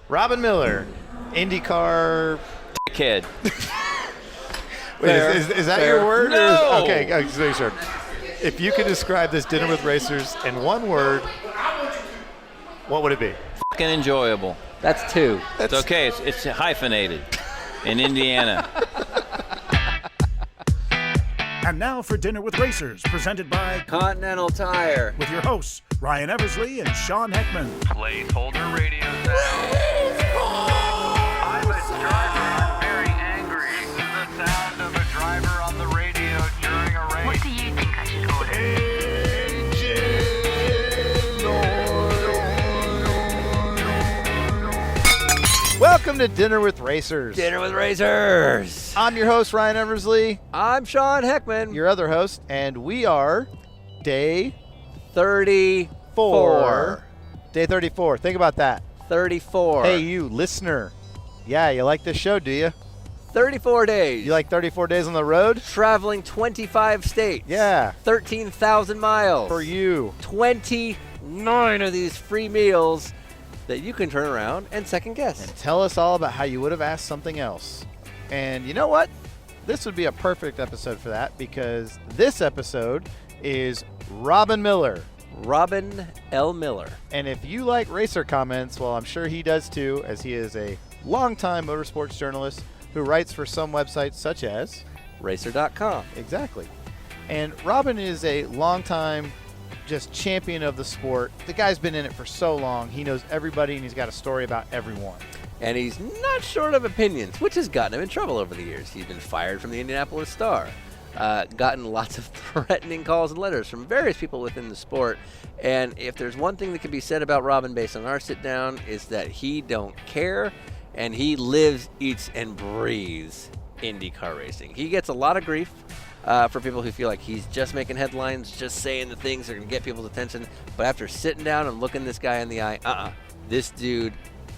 Robin Miller, IndyCar. Kid. Wait, is that your word? No. Okay, just make sure. If you could describe this dinner with racers in one word, what would it be? Fucking enjoyable. That's 2. It's okay. It's hyphenated in Indiana. And now for Dinner with Racers, presented by Continental Tire. with your hosts, Ryan Eversley and Sean Heckman. Placeholder radio sound. I'm a driver. I'm very angry. This is the sound of a driver on the radio during a race. What do you think I should order? Welcome to Dinner with Racers. Dinner with Racers. I'm your host, Ryan Eversley, I'm Sean Heckman. your other host, and we are day 34. Day 34. Think about that. 34. Hey, you listener. Yeah, you like this show, do you? 34 days. You like 34 days on the road? Traveling 25 states. Yeah. 13,000 miles. For you. 29 of these free meals that you can turn around and second guess. And tell us all about how you would have asked something else. And you know what? This would be a perfect episode for that because this episode is Robin Miller. Robin L. Miller. And if you like racer comments, well, I'm sure he does too, as he is a longtime motorsports journalist who writes for some websites such as Racer.com. Exactly. And Robin is a longtime just champion of the sport. The guy's been in it for so long. He knows everybody, and he's got a story about everyone. And he's not short of opinions, which has gotten him in trouble over the years. He's been fired from the Indianapolis Star, gotten lots of threatening calls and letters from various people within the sport. And if there's one thing that can be said about Robin based on our sit down is that he don't care, and he lives, eats, and breathes IndyCar racing. He gets a lot of grief for people who feel like he's just making headlines, just saying the things that are going to get people's attention. But after sitting down and looking this guy in the eye, this dude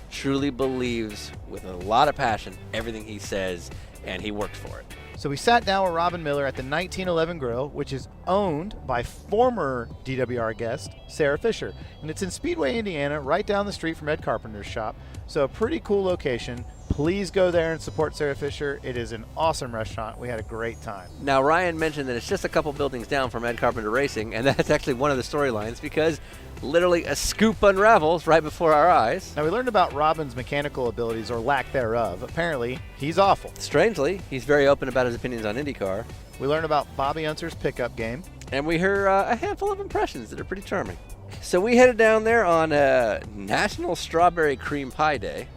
truly believes with a lot of passion everything he says, and he worked for it. So we sat down with Robin Miller at the 1911 Grill, which is owned by former DWR guest Sarah Fisher. And it's in Speedway, Indiana, right down the street from Ed Carpenter's shop. So a pretty cool location. Please go there and support Sarah Fisher. It is an awesome restaurant. We had a great time. Now, Ryan mentioned that it's just a couple buildings down from Ed Carpenter Racing, and that's actually one of the storylines because literally a scoop unravels right before our eyes. Now, we learned about Robin's mechanical abilities, or lack thereof. Apparently, he's awful. Strangely, he's very open about his opinions on IndyCar. We learned about Bobby Unser's pickup game. And we hear a handful of impressions that are pretty charming. So we headed down there on National Strawberry Cream Pie Day.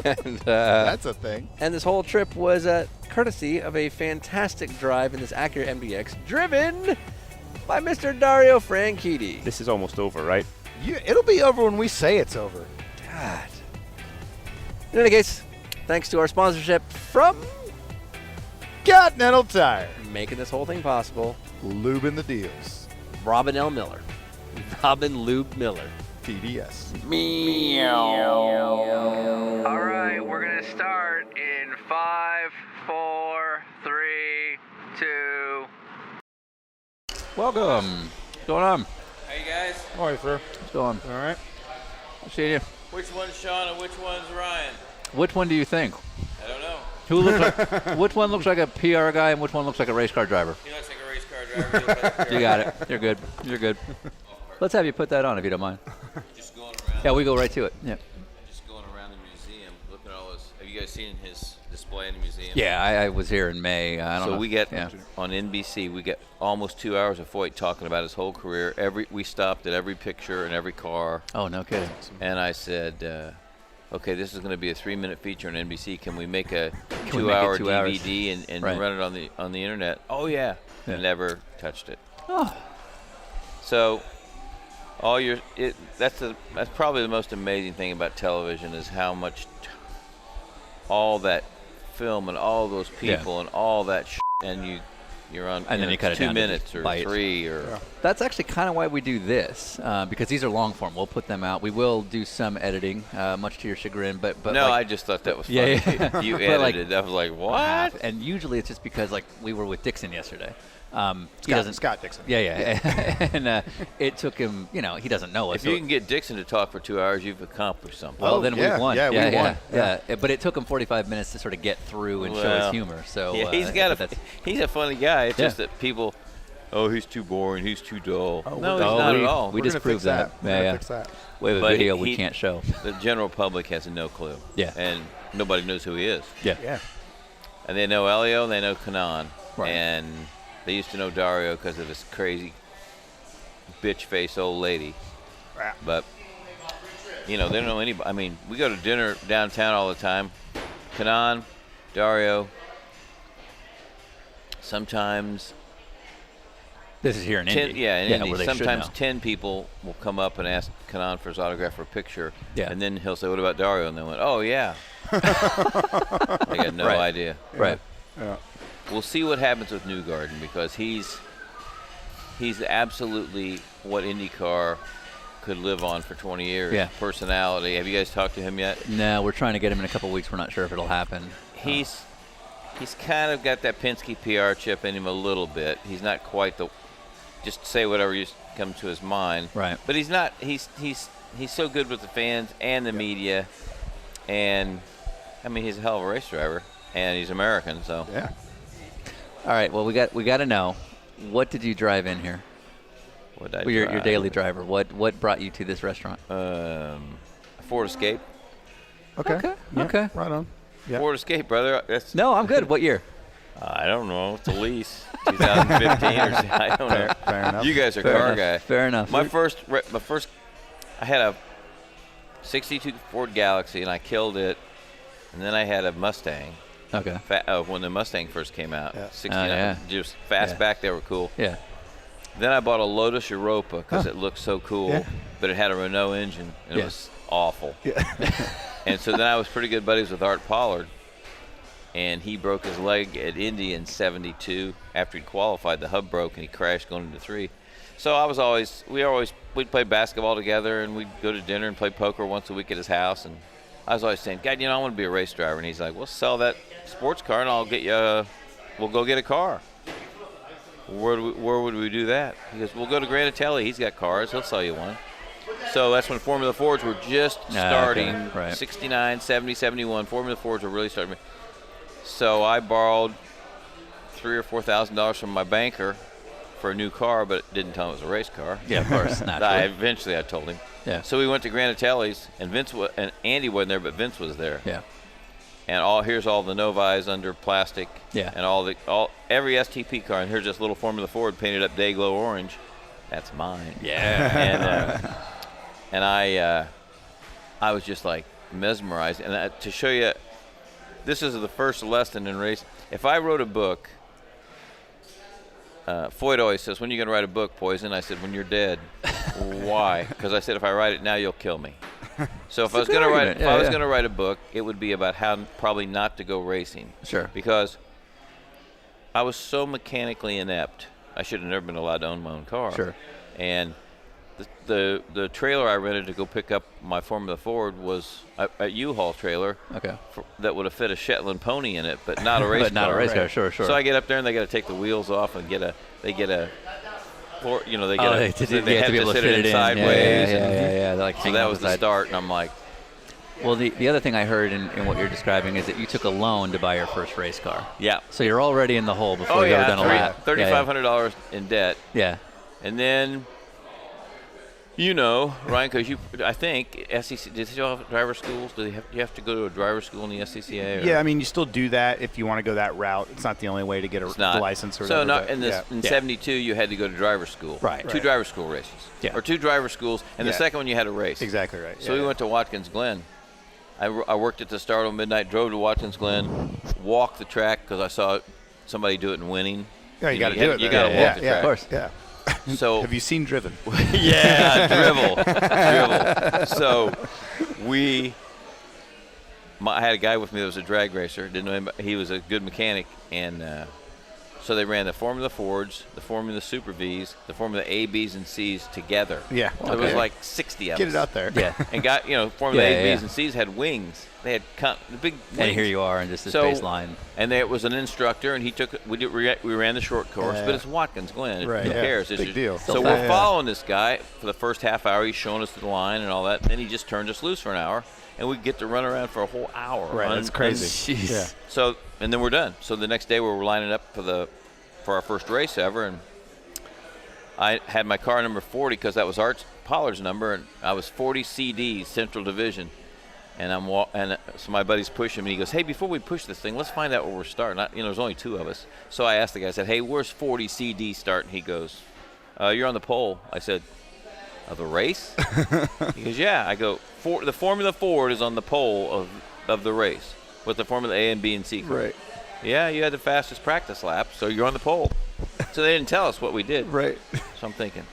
And, That's a thing. And this whole trip was courtesy of a fantastic drive in this Acura MDX, driven by Mr. Dario Franchitti. This is almost over, right? It'll be over when we say it's over. God. In any case, thanks to our sponsorship from Continental Tire. making this whole thing possible, Lubing the deals. Robin L. Miller. Robin Lube Miller. TDS. All right, we're going to start in 5, 4, 3, 2. Welcome. What's going on? Hey guys, All right, sir. What's going on? All right. I'll see you. which one's Sean and which one's Ryan? Which one do you think? I don't know. Who looks like? Which one looks like a PR guy and which one looks like a race car driver? He looks like a race car driver. You got it. You're good. You're good. Let's have you put that on if you don't mind. Just going around. Yeah, we go right to it. Yeah. Just going around the museum, looking at all this. Have you guys seen his display in the museum? Yeah, I was here in May. I don't know. So we get yeah. on NBC. We get almost 2 hours of Foyt talking about his whole career. We stopped at every picture and every car. Oh, no kidding. And I said, okay, this is going to be a 3-minute feature on NBC. Can we make a we 2 make it hour 2 hours? DVD and Right. run it on the internet? Oh yeah. Yeah. Never touched it. Oh. So that's probably the most amazing thing about television is how much all that film and all those people and all that and you're on And then you cut it 2 down to minutes or bite. 3 or That's actually kind of why we do this, because these are long form. We'll put them out. We will do some editing, much to your chagrin, but no, like, I just thought that was funny. Yeah. You But, like, edited. I was like, what? and usually it's just because like we were with Dixon yesterday, He doesn't. Scott Dixon. Yeah. And it took him. He doesn't know us. If you can get Dixon to talk for 2 hours, you've accomplished something. Well, then yeah, we won. yeah, we won. Yeah. But it took him 45 minutes to sort of get through and show his humor. So yeah, he's a funny guy. It's just that people, he's too boring, he's too dull. No, he's not at all. We just proved that. Yeah. Fix that. We have a But video we can't show. The general public has no clue. Yeah. And nobody knows who he is. Yeah. And they know Elio and they know Kanan. Right. And they used to know Dario because of this crazy bitch-faced old lady. Right. But, they don't know anybody. I mean, we go to dinner downtown all the time. Kanan, Dario, sometimes This is here in 10, Indy. yeah, in Indy. where they should Sometimes know. 10 people will come up and ask Kanan for his autograph or a picture. Yeah. And then he'll say, what about Dario? And they went, oh, yeah. They got no idea. Right. Yeah. We'll see what happens with Newgarden because he's absolutely what IndyCar could live on for 20 years. Yeah. Personality. Have you guys talked to him yet? No, we're trying to get him in a couple weeks. We're not sure if it'll happen. He's kind of got that Penske PR chip in him a little bit. He's not quite the just say whatever comes to his mind. Right. But he's not. He's so good with the fans and the media, and I mean he's a hell of a race driver, and he's American. So Yeah. All right. Well, we got to know, what did you drive in here? what did I Well, your drive? daily driver. What brought you to this restaurant? A Ford Escape. Okay. Yeah, Okay. Right on. Yeah. Ford Escape, brother. That's No, I'm good. What year? I don't know. It's a lease. 2015 or something. I don't know. Fair enough. You guys are Fair car enough. guy. Fair enough. My first, I had a '62 Ford Galaxy and I killed it, and then I had a Mustang. Okay. When the Mustang first came out, Yeah. 69, yeah. just fastback, Yeah. they were cool. Yeah. Then I bought a Lotus Europa because it looked so cool, Yeah. but it had a Renault engine and Yeah. it was awful. Yeah. And so then I was pretty good buddies with Art Pollard, and he broke his leg at Indy in '72 after he qualified. The hub broke and he crashed going into 3. So we'd play basketball together and we'd go to dinner and play poker once a week at his house. And I was always saying, God, I want to be a race driver. And he's like, well, sell that sports car and I'll get you. We'll go get a car. Where would we do that? He goes, we'll go to Granatelli. He's got cars. He'll sell you one. So that's when Formula Fords were just starting. Okay. Right. 69, 70, 71. Formula Fords were really starting. So I borrowed $3,000 or $4,000 from my banker for a new car, but didn't tell him it was a race car. Yeah, of course. Naturally. Eventually I told him. Yeah. So we went to Granatelli's, and and Andy wasn't there, but Vince was there. Yeah. And here's all the Novis under plastic. Yeah. And every STP car, and here's this little Formula Ford painted up Dayglow orange. That's mine. Yeah. And I was just like mesmerized. And to show you, this is the first lesson in race. If I wrote a book, Foyt always says, when are you going to write a book, Poison? I said, when you're dead. Why? Because I said, if I write it now, you'll kill me. So if I was going to write a book, it would be about how probably not to go racing. Sure. Because I was so mechanically inept, I should have never been allowed to own my own car. Sure. And the trailer I rented to go pick up my Formula Ford was a U-Haul trailer. Okay. That would have fit a Shetland pony in it, but not a race car. But not a race car. Sure. So I get up there and they got to take the wheels off and they have to sit it in sideways. Yeah. Like so that was the start, and I'm like, well, the other thing I heard in what you're describing is that you took a loan to buy your first race car. yeah. So you're already in the hole before you've ever done a lap. $3,500 in debt, Yeah. and then. Ryan, because I think SCC, did you have driver schools? Do you have to go to a driver school in the SCCA? Or? Yeah, I mean, you still do that if you want to go that route. It's not the only way to get a license or whatever. So in 72, you had to go to driver school. Right. Two driver school races. Yeah. Or 2 driver schools, and the second one you had a race. Exactly right. So we went to Watkins Glen. I worked at the start of midnight, drove to Watkins Glen, walked the track because I saw somebody do it in winning. Yeah, you got to do it. You got to walk the track. Of course. Yeah. So have you seen Driven? Yeah, dribble. So I had a guy with me that was a drag racer. Didn't know him, but he was a good mechanic, and So they ran the Formula Fords, the Formula Super Vs, the Formula A, Bs, and Cs together. Yeah. There was like 60 of Get us. it out there. Yeah. And got, Formula Yeah, A, yeah, Bs, and Cs had wings. They had the big wings. And here you are in just this baseline. And there was an instructor, and he took we ran the short course, Yeah. but it's Watkins Glen. Right. Who Yeah. cares? It's Big deal. So Still we're fast. following this guy for the first half hour. He's showing us the line and all that. And then he just turned us loose for an hour, and we get to run around for a whole hour. Right, that's crazy. Jeez. Yeah. So, and then we're done. So the next day we were lining up for our first race ever, and I had my car number 40 because that was Art Pollard's number, and I was 40 CD Central Division. And so my buddy's pushing me. He goes, "Hey, before we push this thing, let's find out where we're starting." There's only 2 of us. So I asked the guy, I said, "Hey, where's 40 CD start?" And he goes, "You're on the pole." I said, "Of the race?" He goes, "Yeah." I go, "The Formula Ford is on the pole of the race with the Formula A and B and C cars." Right. "Yeah, you had the fastest practice lap, so you're on the pole." So they didn't tell us what we did. Right. So I'm thinking.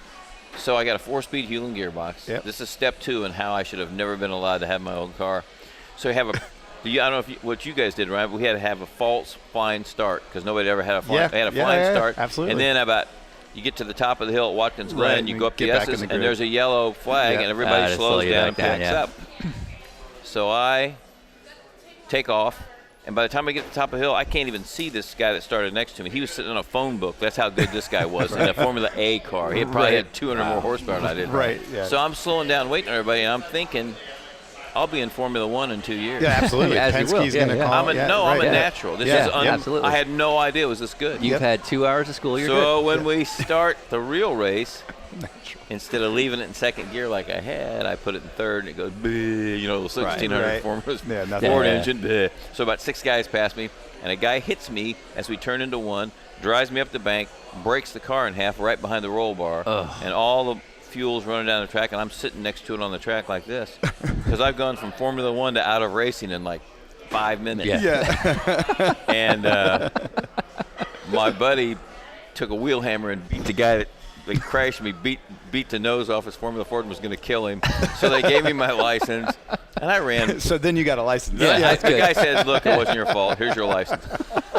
So I got a 4-speed Hewland gearbox. Yep. This is step 2 in how I should have never been allowed to have my own car. So you have I don't know what you guys did, right? But we had to have a false flying start because nobody ever had a flying, Yeah. flying start. Absolutely. And then you get to the top of the hill at Watkins Glen, Right, you and go up get the back S's, in the and grid. there's a yellow flag, Yeah. and everybody to slows slow you down back and down, picks yeah. up. So I take off. And by the time I get to the top of the hill, I can't even see this guy that started next to me. He was sitting on a phone book. That's how good this guy was in a Formula A car. He probably had 200 more horsepower than I did. Right, yeah. So I'm slowing down, waiting on everybody, and I'm thinking, I'll be in Formula 1 in 2 years. Yeah, absolutely. As you will. Penske's Yeah, going to yeah. call. I'm a right. natural. This Yeah, is absolutely. I had no idea it was this good. You've had 2 hours of school. You're So good. when we start the real race, instead of leaving it in second gear like I had, I put it in third, and it goes, bleh, 1600 right. Formula Yeah, nothing. Ford Yeah. engine. Bleh. So about 6 guys pass me, and a guy hits me as we turn into one, drives me up the bank, breaks the car in half right behind the roll bar, and all the fuel's running down the track, and I'm sitting next to it on the track like this because I've gone from Formula 1 to out of racing in like 5 minutes. Yeah. And my buddy took a wheel hammer and beat the guy that crashed me, beat the nose off his Formula Ford and was going to kill him. So they gave me my license, and I ran. So then you got a license. The guy said, "Look, it wasn't your fault. Here's your license."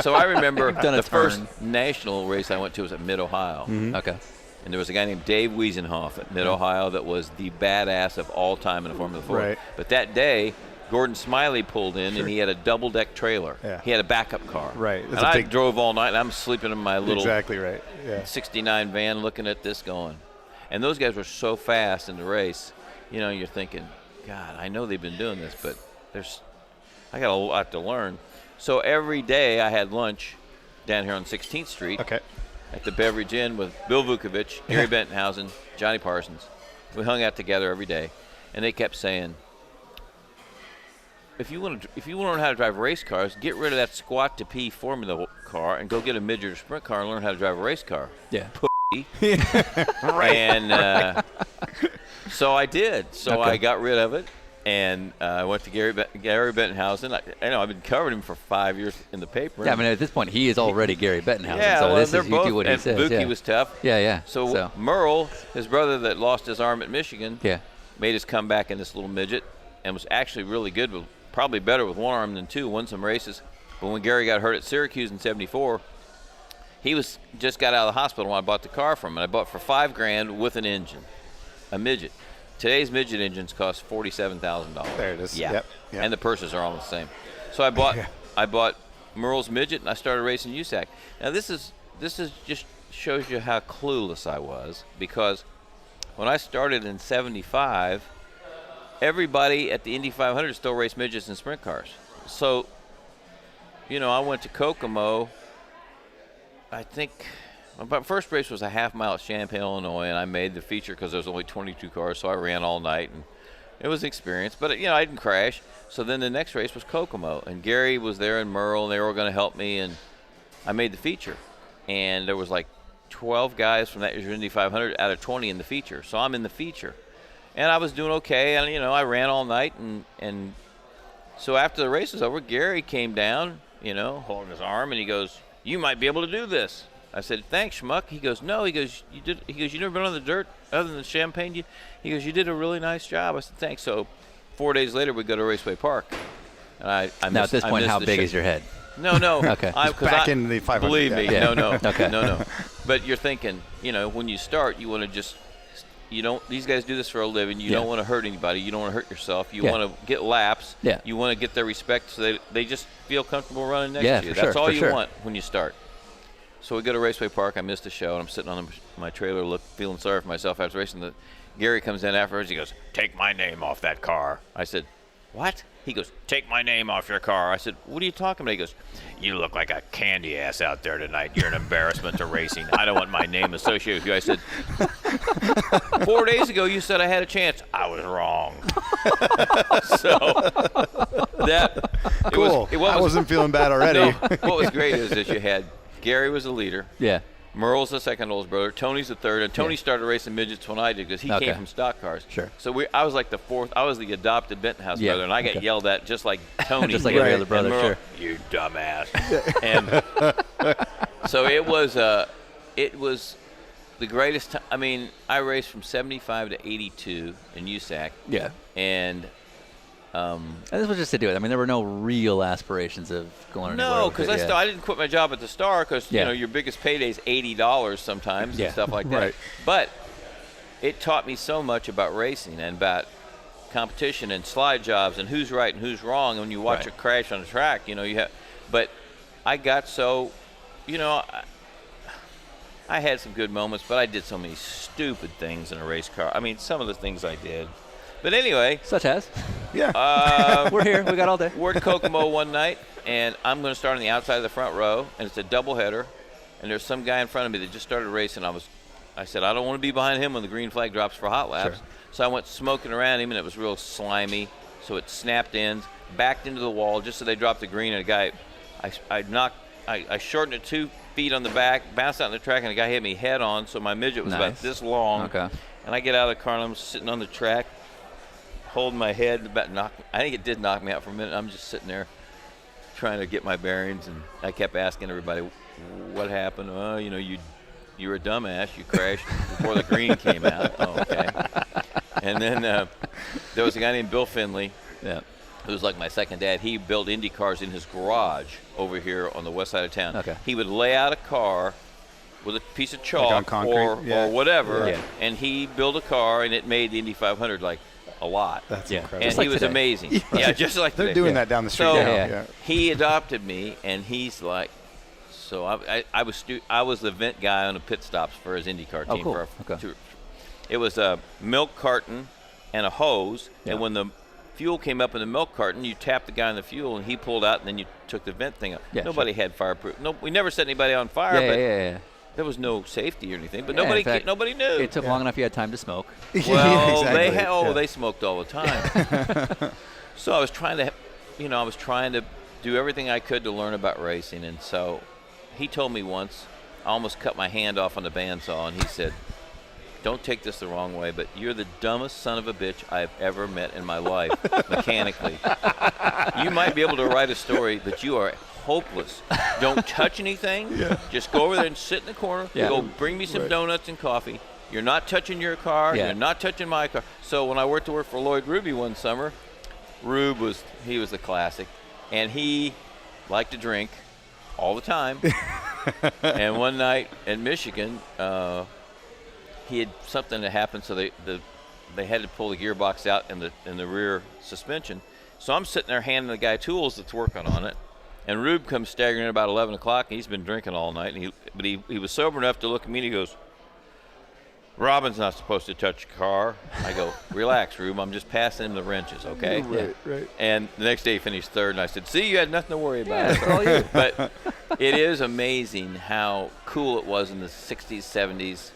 So I remember done a the first turn. national race I went to was at Mid-Ohio. Okay. And there was a guy named Dave Wiesenhoff at Mid-Ohio that was the badass of all time in the Formula Ford. Right. But that day, Gordon Smiley pulled in, and he had a double-deck trailer. Yeah. He had a backup car. Right. And That's a I big- drove all night, and I'm sleeping in my little Exactly right. Yeah. 69 van looking at this going. And those guys were so fast in the race. You're thinking, God, I know they've been doing this, but I got a lot to learn. So every day I had lunch down here on 16th Street. Okay. At the Beverage Inn with Bill Vukovich, Gary Bentonhausen, Johnny Parsons. We hung out together every day, and they kept saying, if you want to learn how to drive race cars, get rid of that squat to pee formula car and go get a midget or sprint car and learn how to drive a race car. Yeah. Right. And so I did. So Okay. I got rid of it, and I went to Gary Bentonhausen. I know I've been covering him for 5 years in the paper. Yeah, I mean, at this point, he is already Gary Bettenhausen. Yeah, so well, this they're is both. you do what he and says. Buki Yeah. was tough. Yeah, yeah. So Merle, his brother that lost his arm at Michigan, yeah. made his comeback in this little midget and was actually really good, but probably better with one arm than two, won some races. But when Gary got hurt at Syracuse in 74, he was just got out of the hospital when I bought the car from him. And I bought it for $5,000 with an engine, a midget. Today's midget engines cost $47,000. There it is. Yeah. Yep. And the purses are all the same. So I bought Merle's midget, and I started racing USAC. Now this is just shows you how clueless I was, because when I started in 75, everybody at the Indy 500 still raced midgets and sprint cars. So, I went to Kokomo. I think my first race was a half mile at Champaign, Illinois, and I made the feature because there was only 22 cars, so I ran all night, and it was an experience. But, I didn't crash. So then the next race was Kokomo, and Gary was there and Merle, and they were going to help me, and I made the feature. And there was like 12 guys from that year's Indy 500 out of 20 in the feature. So I'm in the feature. And I was doing okay, and, I ran all night, and so after the race was over, Gary came down, holding his arm, and he goes, "You might be able to do this." I said, "Thanks, schmuck." He goes, "No." He goes, "You did." He goes, "You never been on the dirt other than Champaign?" He goes, "You did a really nice job." I said, "Thanks." So 4 days later, we go to Raceway Park. And I Now, at this point, how big is your head? No. Okay. Back in the 500. Believe me, Yeah. no. Okay. No. But you're thinking, when you start, you want to just, these guys do this for a living. You don't want to hurt anybody. You don't want to hurt yourself. You want to get laps. Yeah. You want to get their respect so they just feel comfortable running next to you. for That's sure, all for you sure. want when you start. So we go to Raceway Park. I missed the show, and I'm sitting on my trailer feeling sorry for myself after racing. Gary comes in afterwards. He goes, "Take my name off that car." I said, "What?" He goes, "Take my name off your car." I said, "What are you talking about?" He goes, "You look like a candy ass out there tonight. You're an embarrassment to racing. I don't want my name associated with you." I said, 4 days ago you said I had a chance. I was wrong. So Cool. I wasn't feeling bad already. No, what was great is that you had Gary was the leader. Yeah. Merle's the second oldest brother. Tony's the third, and Tony started racing midgets when I did because he came from stock cars. Sure. So I was like the fourth. I was the adopted Bentonhouse brother, and I got yelled at just like Tony. Just like did. every other brother, And Merle, sure. "You dumbass." And so it was the greatest time. I mean, I raced from 75 to 82 in USAC. Yeah. And And this was just to do it. I mean, there were no real aspirations of going anywhere. no, with it, because I didn't quit my job at the Star because Yeah. your biggest payday is $80 sometimes Yeah. and stuff like that. Right. But it taught me so much about racing and about competition and slide jobs and who's right and who's wrong. And when you watch Right. a crash on the track, you have. But I got so, I had some good moments, but I did so many stupid things in a race car. I mean, some of the things I did. But anyway, Such as? Yeah. We're here. We got all day. we're at Kokomo one night, and I'm going to start on the outside of the front row, and it's a doubleheader. And there's some guy in front of me that just started racing. I said, I don't want to be behind him when the green flag drops for hot laps. Sure. So I went smoking around him, and it was real slimy. So it snapped ends, backed into the wall just so they dropped the green. And a guy, I shortened it 2 feet on the back, bounced out on the track, and the guy hit me head on. So my midget was about Nice. this long. Okay. And I get out of the car, and I'm sitting on the track, holding my head. I think it did knock me out for a minute. I'm just sitting there trying to get my bearings, and I kept asking everybody, what happened? Oh, you were a dumbass. You crashed before the green came out. Oh, okay. And then there was a guy named Bill Finley, who was like my second dad. He built Indy cars in his garage over here on the west side of town. Okay. He would lay out a car with a piece of on chalk concrete? or whatever, Yeah. and he built a car, and it made the Indy 500 like a lot. That's Yeah. incredible. And Just like he was today. amazing. Yeah, just like They're today. doing that down the street So now. Yeah. he adopted me, and he's like, so I was the vent guy on the pit stops for his IndyCar Oh, team. cool. For Okay. it was a milk carton and a hose, and when the fuel came up in the milk carton, you tapped the guy on the fuel, and he pulled out, and then you took the vent thing up. Yeah, Nobody had fireproof. No, we never set anybody on fire, Yeah, but yeah. there was no safety or anything. But Yeah, nobody in fact, nobody knew. It took long enough you had time to smoke. Well, exactly. they smoked all the time. So I was trying to do everything I could to learn about racing, and so he told me once, I almost cut my hand off on the bandsaw, and he said, "Don't take this the wrong way, but you're the dumbest son of a bitch I've ever met in my life, mechanically. You might be able to write a story, but you are hopeless. Don't touch anything. Just go over there and sit in the corner. Yeah. Go bring me some donuts and coffee. You're not touching your car. Yeah. You're not touching my car." So when I worked for Lloyd Ruby one summer, Rube was the classic, and he liked to drink all the time. And one night in Michigan, he had something that happened, so they had to pull the gearbox out in the rear suspension. So I'm sitting there handing the guy tools that's working on it, and Rube comes staggering in about 11 o'clock, and he's been drinking all night, but he was sober enough to look at me, and he goes, "Robin's not supposed to touch your car." I go, "Relax, Rube, I'm just passing him the wrenches, okay?" Right. And the next day he finished third, and I said, "See, you had nothing to worry about." That's all you. But it is amazing how cool it was in the 60s, 70s,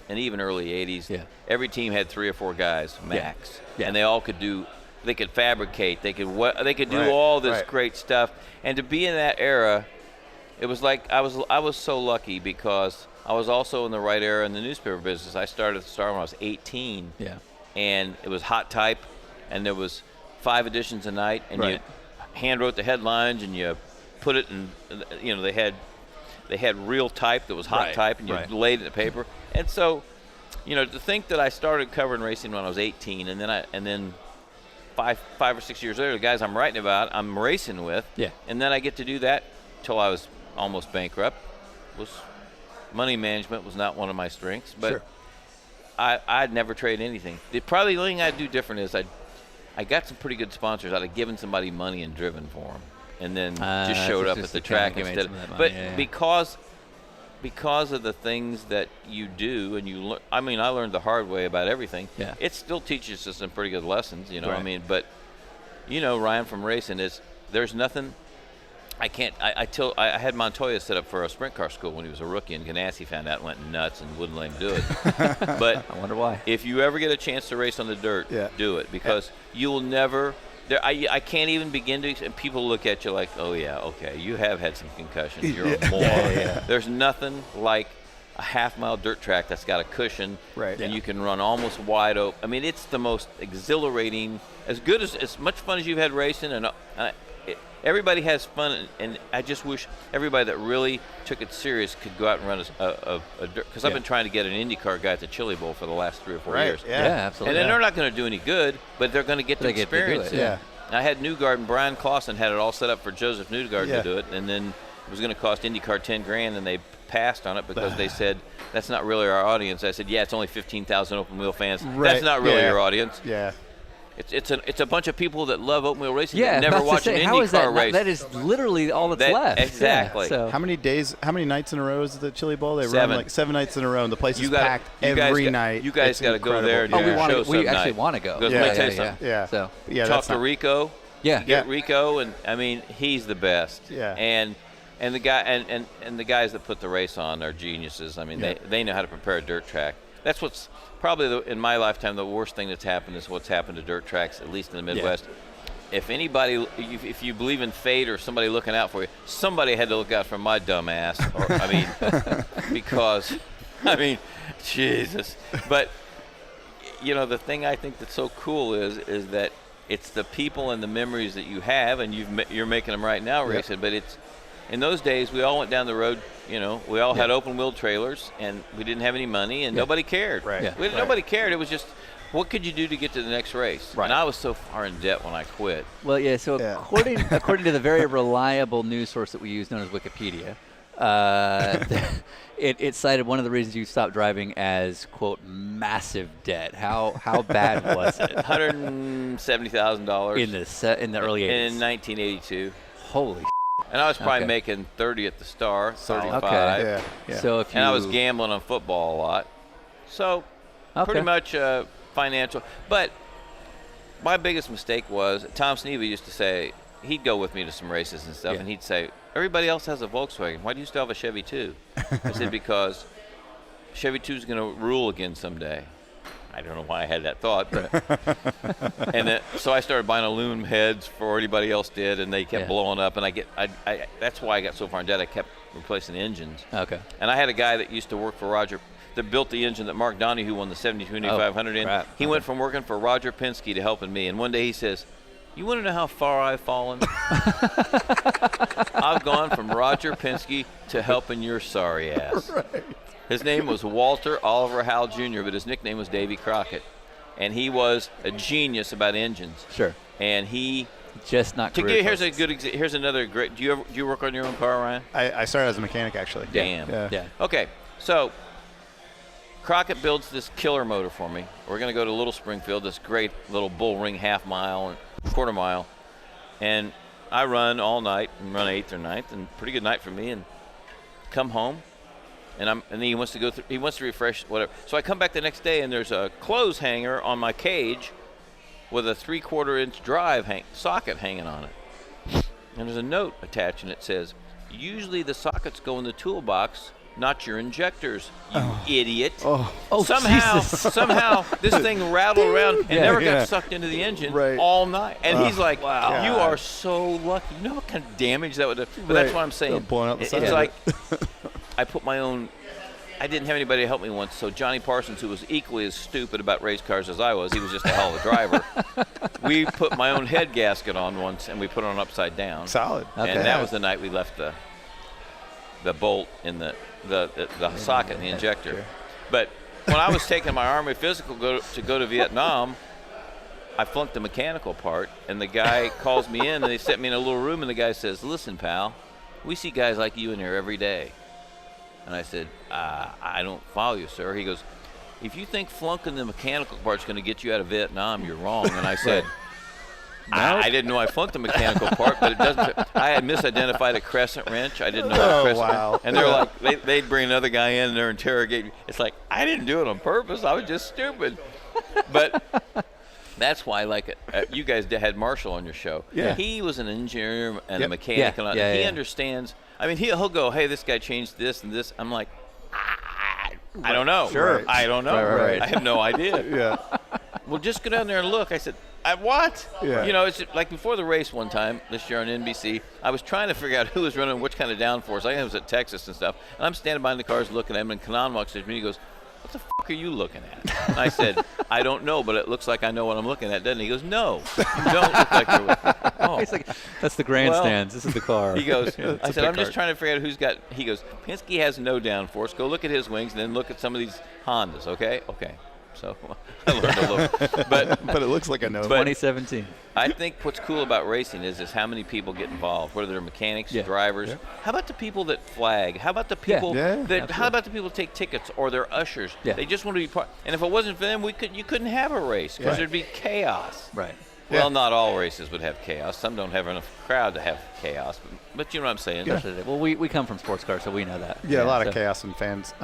and even early 80s. Yeah. Every team had 3 or 4 guys max, Yeah. and they all could do. They could fabricate. They could do Right, all this right. great stuff. And to be in that era, it was like I was so lucky because I was also in the right era in the newspaper business. I started at the Star when I was 18. Yeah. And it was hot type, and there was 5 editions a night, and you Right. hand wrote the headlines, and you put it in. They had real type that was hot Right, type, and you right. laid it in the paper. And so, to think that I started covering racing when I was 18, and then 5 or 6 years later, the guys I'm writing about, I'm racing with, Yeah. and then I get to do that till I was almost bankrupt. Money management was not one of my strengths, but I'd never trade anything. Probably the only thing I'd do different is I got some pretty good sponsors. I'd have given somebody money and driven for them, and then just showed up at the track instead. But because of the things that you do, and you learn. I mean, I learned the hard way about everything. Yeah. It still teaches us some pretty good lessons, you know. Right. I mean, but Ryan from racing there's nothing. I had Montoya set up for a sprint car school when he was a rookie, and Ganassi found out and went nuts and wouldn't let him do it. But I wonder why. if you ever get a chance to race on the dirt, do it, because you'll never. I can't even begin to. And people look at you like, oh yeah, okay, you have had some concussions. You're a moron. There's nothing like a half-mile dirt track that's got a cushion, and you can run almost wide open. I mean, it's the most exhilarating, as much fun as you've had racing, and everybody has fun, and I just wish everybody that really took it serious could go out and run a dirt. Because I've been trying to get an IndyCar guy at the Chili Bowl for the last 3 or 4 years. Yeah, absolutely. And then they're not going to do any good, but they're going to get to experience it. Yeah. I had Newgarden, Brian Clausen had it all set up for Joseph Newgarden to do it, and then it was going to cost IndyCar $10,000, and they passed on it because they said that's not really our audience. I said, yeah, it's only 15,000 open wheel fans. That's not really your audience. Yeah. It's a bunch of people that love open wheel racing Yeah, that never watch an IndyCar race. That is literally all that's left. Exactly. Yeah, so. How many nights in a row is the Chili Bowl? They 7. run like 7 nights in a row, and the place is packed every night. You guys got to go there and Oh, do a show we actually want to go. Because let me tell you something. Yeah. So Talk to Rico. Yeah. Get Rico, and I mean, he's the best. Yeah. And the guy and the guys that put the race on are geniuses. I mean, they know how to prepare a dirt track. That's what's probably in my lifetime the worst thing that's happened is what's happened to dirt tracks, at least in the Midwest. If anybody, if you believe in fate or somebody looking out for you, somebody had to look out for my dumb ass. Because, Jesus. But the thing I think that's so cool is that it's the people and the memories that you have, and you're making them right now racing. But it's in those days we all went down the road. We all had open wheel trailers, and we didn't have any money, and nobody cared. Right. Yeah. Nobody cared. It was just, what could you do to get to the next race? Right. And I was so far in debt when I quit. Well, so according to the very reliable news source that we use, known as Wikipedia, it cited one of the reasons you stopped driving as, quote, massive debt. How bad was it? $170,000 in the early 80s. in 1982. Holy. And I was probably making 30 at the Star, 35. Okay. Yeah. So if you And I was gambling on football a lot. So pretty much financial. But my biggest mistake was Tom Sneva used to say, he'd go with me to some races and stuff, and he'd say, everybody else has a Volkswagen. Why do you still have a Chevy 2? I said, because Chevy 2 is going to rule again someday. I don't know why I had that thought, but so I started buying aluminum heads before anybody else did, and they kept blowing up. And that's why I got so far in debt. I kept replacing engines. Okay. And I had a guy that used to work for Roger, that built the engine that Mark Donahue won the 72-500 in. Crap. He went from working for Roger Penske to helping me. And one day he says, "You want to know how far I've fallen? I've gone from Roger Penske to helping your sorry ass." Right. His name was Walter Oliver Howell Jr., but his nickname was Davy Crockett. And he was a genius about engines. Sure. And he just not. Here's another great. Do you work on your own car, Ryan? I started as a mechanic, actually. Damn. Yeah. Okay, so Crockett builds this killer motor for me. We're going to go to Little Springfield, this great little bull ring half mile and quarter mile. And I run all night and run 8th or 9th, and pretty good night for me, and come home. And then he wants to he wants to refresh whatever. So I come back the next day, and there's a clothes hanger on my cage with a 3/4 inch drive socket hanging on it. And there's a note attached, and it says, "Usually the sockets go in the toolbox, not your injectors, you idiot." Somehow this thing rattled around and never got sucked into the engine all night. And he's like, "Wow, you are so lucky." You know what kind of damage that would do? But that's what I'm saying. Blowing out the side. It's like I put my own. I didn't have anybody to help me once, so Johnny Parsons, who was equally as stupid about race cars as I was, he was just a hell of a driver. We put my own head gasket on once, and we put it on upside down. Solid. And that was the night we left the bolt in the socket in the injector. Sure. But when I was taking my Army physical to go to Vietnam, I flunked the mechanical part, and the guy calls me in, and they set me in a little room, and the guy says, "Listen, pal, we see guys like you in there every day. And I said, I don't follow you, sir. He goes, if you think flunking the mechanical part's going to get you out of Vietnam, you're wrong. And I said, I didn't know I flunked the mechanical part, but it doesn't. I had misidentified a crescent wrench. I didn't know what a crescent wrench. And they're like, they'd bring another guy in and they're interrogating. It's like, I didn't do it on purpose. I was just stupid. But that's why, like, you guys had Marshall on your show. Yeah. He was an engineer and a mechanic. He understands. I mean, he'll go, hey, this guy changed this and this. I'm like, I don't know. Sure. I don't know. Right. I have no idea. Yeah. Well, just go down there and look. I said, what? Yeah. You know, it's like before the race one time this year on NBC, I was trying to figure out who was running which kind of downforce. I was at Texas and stuff. And I'm standing behind the cars looking at him, and Kanan walks up to me and he goes, what the f*** are you looking at? And I said, I don't know, but it looks like I know what I'm looking at, doesn't he? He goes, no, you don't look like you're looking. Oh. He's like, that's the grandstands. This is the car. He goes, Yeah, I said, I'm just trying to figure out who's got, he goes, Penske has no downforce. Go look at his wings and then look at some of these Hondas, okay? Okay. So I learned a little. But it looks like I know. 2017. I think what's cool about racing is how many people get involved, whether they're mechanics, drivers. Yeah. How about the people that flag? How about the people how about the people that take tickets or they're ushers? Yeah. They just want to be part. And if it wasn't for them, you couldn't have a race because there'd be chaos. Right. Well, not all races would have chaos. Some don't have enough crowd to have chaos. But you know what I'm saying? Yeah. Well, we come from sports cars, so we know that. Yeah, a lot of chaos and fans.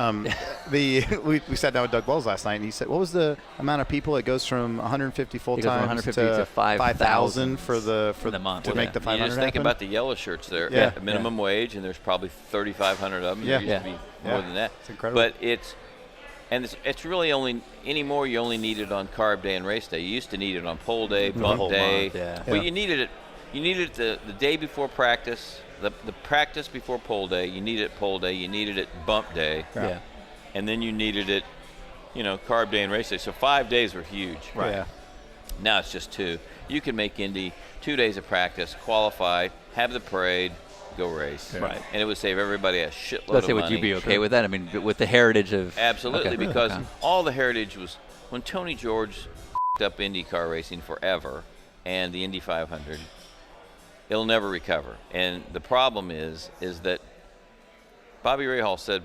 We sat down with Doug Wells last night, and he said, what was the amount of people? It goes from 150 full-time to 5,000 for the month to make the 500 You just think happen? about the yellow shirts there. Yeah. Minimum wage, and there's probably 3,500 of them. Yeah. There used to be more than that. It's incredible. But it's really only anymore. You only need it on carb day and race day. You used to need it on pole day, bump day. month, yeah. Well, you needed it. You needed it the day before practice, the practice before pole day. You needed it pole day. You needed it bump day. Yeah. And then you needed it, carb day and race day. So 5 days were huge. Right. Yeah. Now it's just 2. You can make Indy 2 days of practice, qualify, have the parade, go race. Right. And it would save everybody a shitload Let's say, of would money. you be okay with that? I mean, with the heritage of Absolutely, okay. because Okay. all the heritage was when Tony George up IndyCar racing forever and the Indy 500, it'll never recover. And the problem is that Bobby Rahal said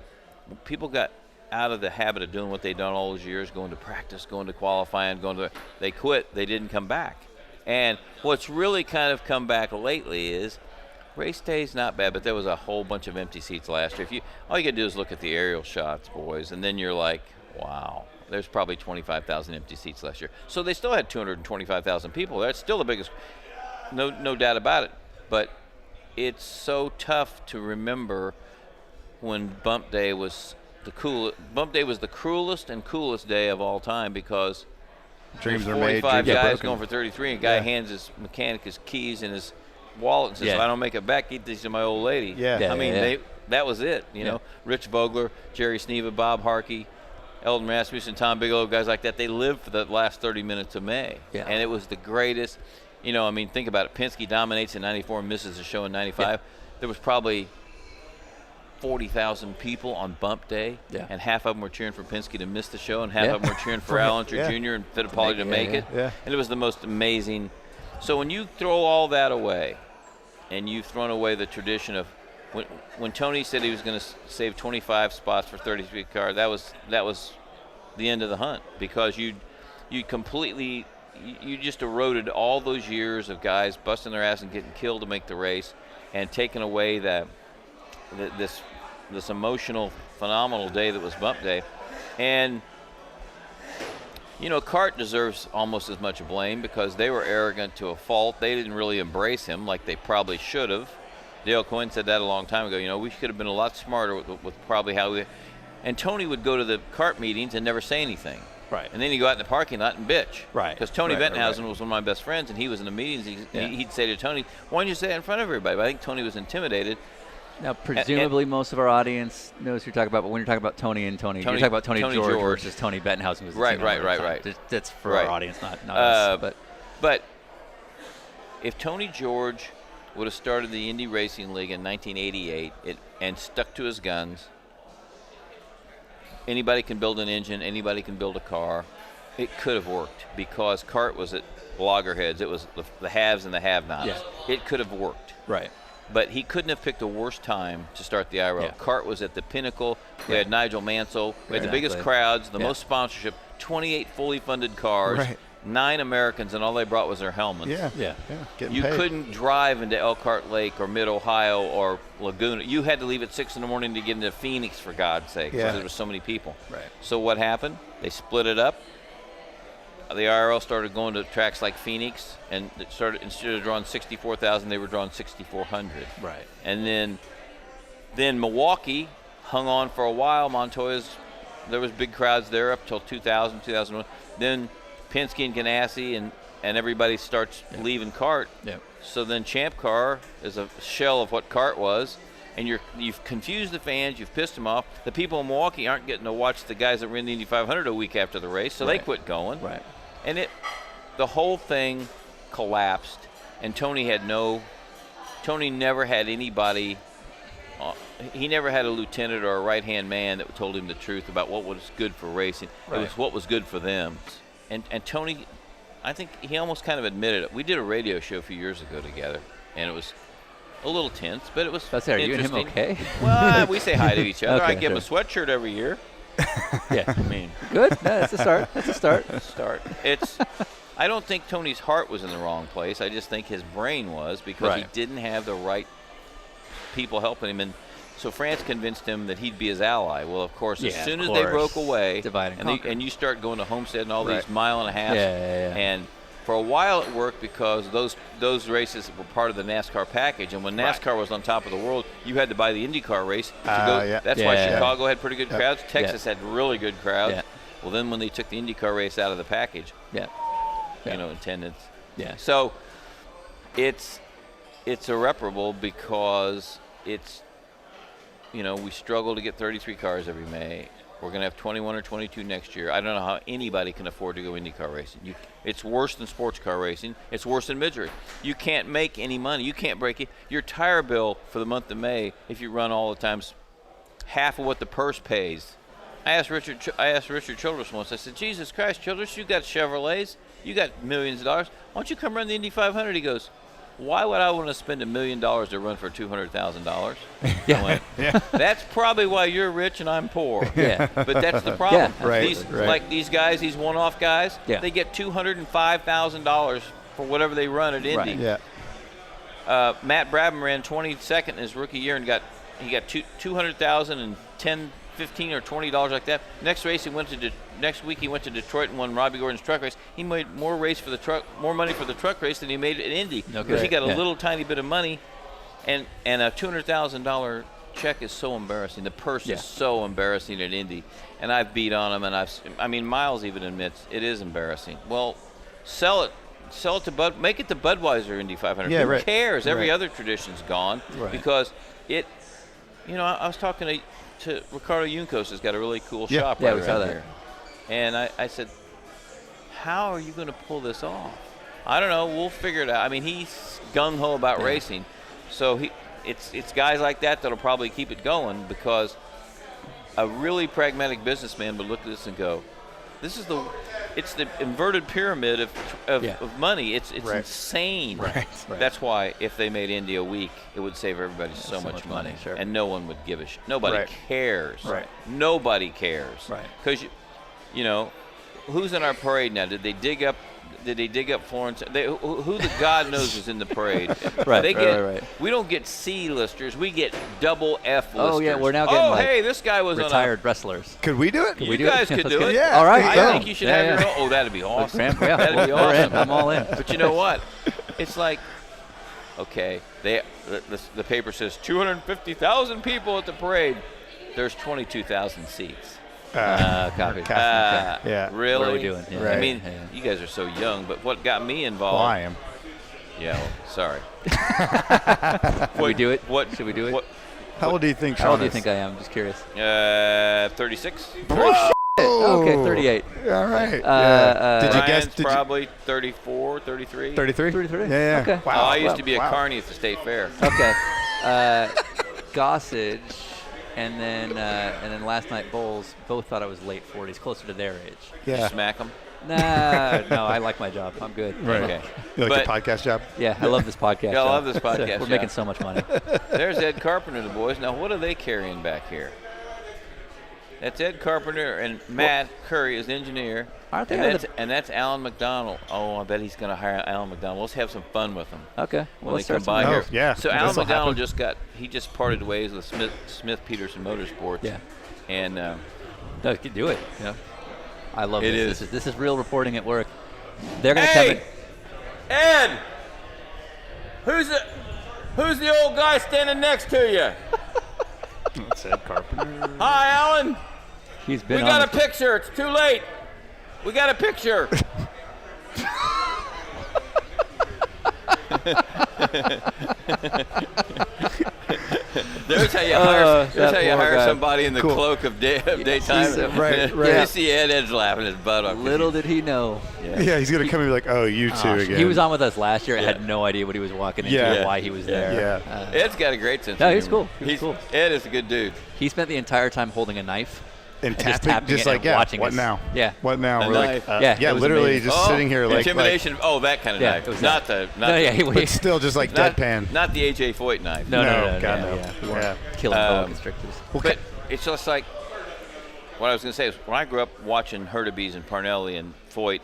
people got out of the habit of doing what they'd done all those years, going to practice, going to qualifying, they quit, they didn't come back. And what's really kind of come back lately is race day's not bad, but there was a whole bunch of empty seats last year. All you got to do is look at the aerial shots, boys, and then you're like, wow, there's probably 25,000 empty seats last year. So they still had 225,000 people. That's still the biggest, no doubt about it. But it's so tough to remember when Bump Day was the coolest. Bump Day was the cruelest and coolest day of all time because Dreams are 45 made. guys going for 33, and a guy hands his mechanic his keys and his wallet and says, if I don't make it back, keep these to my old lady. I mean, that was it. You know, Rich Vogler, Jerry Sneva, Bob Harkey, Eldon Rasmussen, Tom Bigelow, guys like that, they lived for the last 30 minutes of May. Yeah. And it was the greatest. You know, I mean, think about it. Penske dominates in 94 and misses the show in 95. Yeah. There was probably 40,000 people on Bump Day, and half of them were cheering for Penske to miss the show, and half of them were cheering for Al Unser Jr. and Fittipaldi to make it. Yeah. And it was the most amazing. So when you throw all that away, and you've thrown away the tradition of when Tony said he was going to save 25 spots for 33 car, that was the end of the hunt, because you completely you just eroded all those years of guys busting their ass and getting killed to make the race, and taking away this emotional, phenomenal day that was Bump Day. And you know, CART deserves almost as much blame because they were arrogant to a fault. They didn't really embrace him like they probably should have. Dale Coyne said that a long time ago. You know, we could have been a lot smarter with probably how we. And Tony would go to the CART meetings and never say anything. Right. And then he'd go out in the parking lot and bitch. Right. Because Tony Bettenhausen was one of my best friends, and he was in the meetings. He'd say to Tony, "Why don't you say that in front of everybody?" But I think Tony was intimidated. Now, presumably, most of our audience knows who you're talking about. But when you're talking about Tony, you're talking about Tony George versus Tony Bettenhausen. Right. That's for our audience, not us. But if Tony George would have started the Indy Racing League in 1988 and stuck to his guns, anybody can build an engine, anybody can build a car. It could have worked because CART was at loggerheads. It was the haves and the have-nots. Yeah. It could have worked. Right. But he couldn't have picked a worse time to start the IRL. Yeah. CART was at the pinnacle. We had Nigel Mansell. We had the biggest Exactly. crowds, the Yeah. most sponsorship, 28 fully funded cars, Right. 9 Americans, and all they brought was their helmets. Yeah. Getting You paid. couldn't drive into Elkhart Lake or Mid-Ohio or Laguna. You had to leave at 6 in the morning to get into Phoenix, for God's sake, because Yeah. there were so many people. Right. So what happened? They split it up. The IRL started going to tracks like Phoenix, and it started, instead of drawing 64,000, they were drawing 6,400. Right. And then Milwaukee hung on for a while. Montoya's, there was big crowds there up till 2000, 2001. Then Penske and Ganassi and everybody starts leaving CART. Yep. So then Champ Car is a shell of what CART was, and you've confused the fans, you've pissed them off. The people in Milwaukee aren't getting to watch the guys that ran the Indy 500 a week after the race, so they Right. quit going. Right. And the whole thing collapsed, and Tony never had anybody. He never had a lieutenant or a right-hand man that told him the truth about what was good for racing. It was what was good for them. And Tony, I think he almost kind of admitted it. We did a radio show a few years ago together, and it was a little tense, but it was That's it. Are you and him interesting. okay? Well, we say hi to each other. I Okay, give him a sweatshirt every year. Yeah. I mean, Good. No, that's a start. That's a start. I don't think Tony's heart was in the wrong place. I just think his brain was, because he Right. didn't have the right people helping him. And so France convinced him that he'd be his ally. Well, of course, as Yeah, soon of as they course. broke away, Divide and and conquer. you start going to Homestead and all Right. these mile and a half, Yeah. and for a while it worked because those races were part of the NASCAR package. And when NASCAR was on top of the world, you had to buy the IndyCar race to go. Yeah. That's why Yeah. Chicago had pretty good crowds. Texas had really good crowds. Yeah. Well, then when they took the IndyCar race out of the package, Yeah. attendance. Yeah. So it's irreparable because it's, we struggle to get 33 cars every May. We're going to have 21 or 22 next year. I don't know how anybody can afford to go IndyCar racing. It's worse than sports car racing. It's worse than midget. You can't make any money. You can't break it. Your tire bill for the month of May, if you run all the times, half of what the purse pays. I asked Richard Childress once. I said, "Jesus Christ, Childress, you got Chevrolets, you got millions of dollars. Why don't you come run the Indy 500?" He goes, "Why would I want to spend $1 million to run for $200,000?" I went, "That's probably why you're rich and I'm poor." Yeah. But that's the problem. Yeah, right. Like these guys, these one-off guys, Yeah. they get $205,000 for whatever they run at Indy. Right. Yeah. Matt Brabham ran 22nd in his rookie year and got $200,000 and $10, $15 or $20 like that. Next week he went to Detroit and won Robbie Gordon's truck race. He made more money for the truck race than he made at Indy. No Because he kidding. got a Yeah. little tiny bit of money, and a $200,000 check is so embarrassing. The purse Yeah. is so embarrassing at Indy, and I've beat on him, and Miles even admits it is embarrassing. Well, sell it to Bud, make it the Budweiser Indy 500. Yeah, Who right. cares? Every Right. other tradition's gone Right. because it. I was talking to Ricardo Juncos, has got a really cool Yeah. shop Yeah, right we saw around that. here. And I said, "How are you going to pull this off?" I don't know. We'll figure it out. I mean, he's gung ho about racing, so it's guys like that that'll probably keep it going, because a really pragmatic businessman would look at this and go, it's the inverted pyramid of money. It's Right. insane. Right. That's why if they made Indy a week, it would save everybody so much money. Sure. And no one would give a shit. Nobody Right. cares. Right. Nobody cares. Right. Because who's in our parade now? Did they dig up Florence? Who the God knows is in the parade? Right, right. We don't get C listers. We get double F listers. Oh, yeah, we're now getting, like, hey, this guy was Retired wrestlers. Could we do it? You we do guys it? could Let's do get it. Yeah. All right. I go. think you should Yeah, have yeah. your own. Oh, that'd be awesome. Yeah, That'd be we're in. awesome. I'm all in. But you know what? It's like, okay, the paper says 250,000 people at the parade. There's 22,000 seats. Copy. Yeah. Really? What are we doing? Yeah. I mean, Yeah. you guys are so young, but what got me involved? Well, I am. Yeah, well, sorry. Should we do it? Should we do it? What? How old do you think How old Sean do you is? think I am? Just curious. 36. Oh, Okay, 38. All right. uh, Did you Ryan's guess? Did you, probably 34, 33. 33? 33? Yeah, yeah. Okay. Oh, Wow. I used to be a Wow. carny at the state fair. Okay. Gossage and then last night Bowles both thought I was late 40s, closer to their age. Did you Yeah. smack him? Nah, no, I like my job. I'm good. Right. Okay. You like But- the podcast job? Yeah, I love this podcast. Yeah, I job. love this podcast We're job. making so much money. There's Ed Carpenter, the boys. Now, what are they carrying back here? That's Ed Carpenter and Matt Curry is the engineer. Aren't they And out that's, of and that's Alan McDonald. Oh, I bet he's going to hire Alan McDonald. Let's have some fun with him Okay. when let's they come start by something. here. Oh, yeah. So This'll Alan McDonald happen. just parted ways with Smith Peterson Motorsports. Yeah. And No, you can do it. Yeah. I love It this. is. This is real reporting at work. They're going to come in. Ed, who's the old guy standing next to you? That's Ed Carpenter. Hi, Alan. He's been We on got a the- picture. It's too late. We got a picture. There's how you hire. There's that how you poor hire guy. somebody in the Cool. cloak of daytime. right, You right. see Ed's laughing his butt off. Little did he know. Yeah, he's gonna come and be like, "Oh, you two again." He was on with us last year. I Yeah. had no idea what he was walking into Yeah. or why he was there. Yeah. Ed's got a great sense. No, of he's humor. cool. He's cool. Ed is a good dude. He spent the entire time holding a knife. and just tapping, tapping it like, and yeah, watching what us. now? Yeah. What now? A We're knife. like, Yeah, it was literally amazing. just sitting here like, intimidation. Oh, that kind of Yeah, knife. it was Not that. the. Not No, the, yeah, he but still just like not, deadpan. Not the AJ Foyt knife. No, God, no. no. Yeah, we weren't Yeah. killing boa Um, constrictors. But it's just like what I was going to say is when I grew up watching Hurtubise and Parnelli and Foyt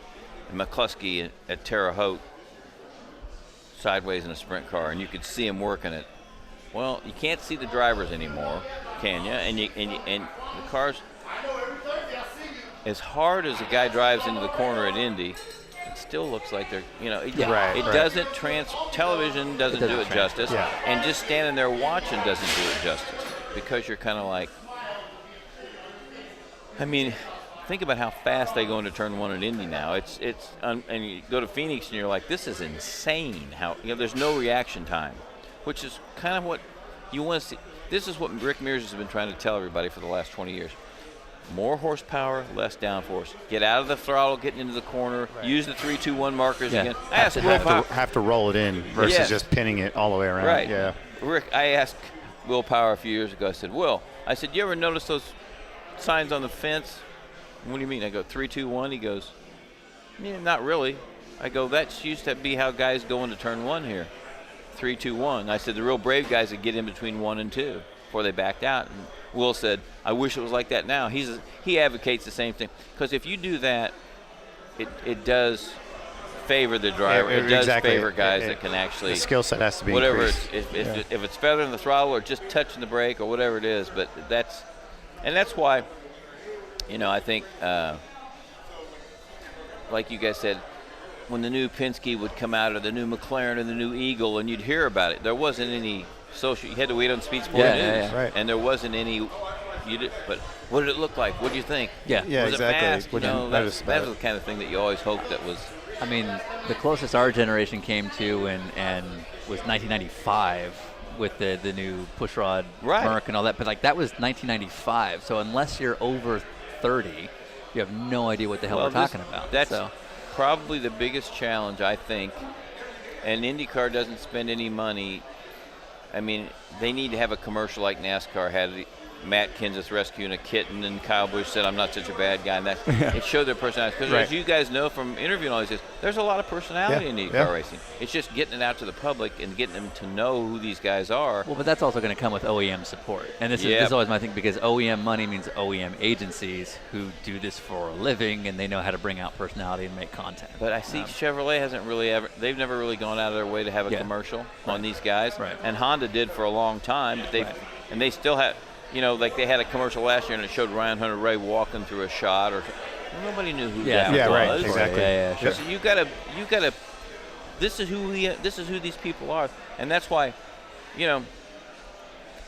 and McCluskey at Terre Haute sideways in a sprint car, and you could see them working it. Well, you can't see the drivers anymore, can you? And the cars, as hard as a guy drives into the corner at Indy, it still looks like they're, it Right. doesn't television doesn't do it justice, Yeah. and just standing there watching doesn't do it justice because you're kind of like, I mean, think about how fast they go into turn one at Indy now. And you go to Phoenix and you're like, this is insane. How there's no reaction time, which is kind of what you want to see. This is what Rick Mears has been trying to tell everybody for the last 20 years. More horsepower, less downforce. Get out of the throttle, getting into the corner. Use the 3-2-1 markers again. I asked Will Power. have to roll it in versus Yeah. just pinning it all the way around. Right. Yeah. Rick, I asked Will Power a few years ago. I said, Will, you ever notice those signs on the fence? What do you mean? I go 3-2-1. He goes, yeah, not really. I go, that used to be how guys go into turn one here. 3-2-1. I said the real brave guys would get in between 1 and 2 before they backed out. And Will said, I wish it was like that now. He advocates the same thing because if you do that, it does favor the driver. It does exactly. favor guys that can actually The skill set has to be whatever increased. if it's feathering the throttle or just touching the brake or whatever it is. But that's why, I think, like you guys said, when the new Penske would come out or the new McLaren or the new Eagle, and you'd hear about it, there wasn't any social. You had to wait on Speed Sport Yeah, News, yeah, yeah. Right. and there wasn't any. But what did it look like? What do you think? Yeah. Yeah, was exactly. it fast? What did you notice That about was it? the kind of thing that you always hoped that was. I mean, the closest our generation came to and was 1995 with the new pushrod Right. Merc and all that. But that was 1995. So unless you're over 30, you have no idea what the hell we're talking about. That's so. probably the biggest challenge, I think. And IndyCar doesn't spend any money. I mean, they need to have a commercial like NASCAR had. Matt Kenseth rescuing a kitten, and Kyle Busch said, "I'm not such a bad guy." And that it showed their personality. Because Right. as you guys know from interviewing all these guys, there's a lot of personality in IndyCar racing. It's just getting it out to the public and getting them to know who these guys are. Well, but that's also going to come with OEM support. And this is always my thing because OEM money means OEM agencies who do this for a living and they know how to bring out personality and make content. But I see Chevrolet hasn't really they've never really gone out of their way to have a Yeah. commercial on these guys. Right. And Honda did for a long time, but they still have, like they had a commercial last year and it showed Ryan Hunter-Reay walking through a shot or nobody knew who that Yeah, right, was. exactly. Yeah, sure. So you gotta this is who these people are. And that's why,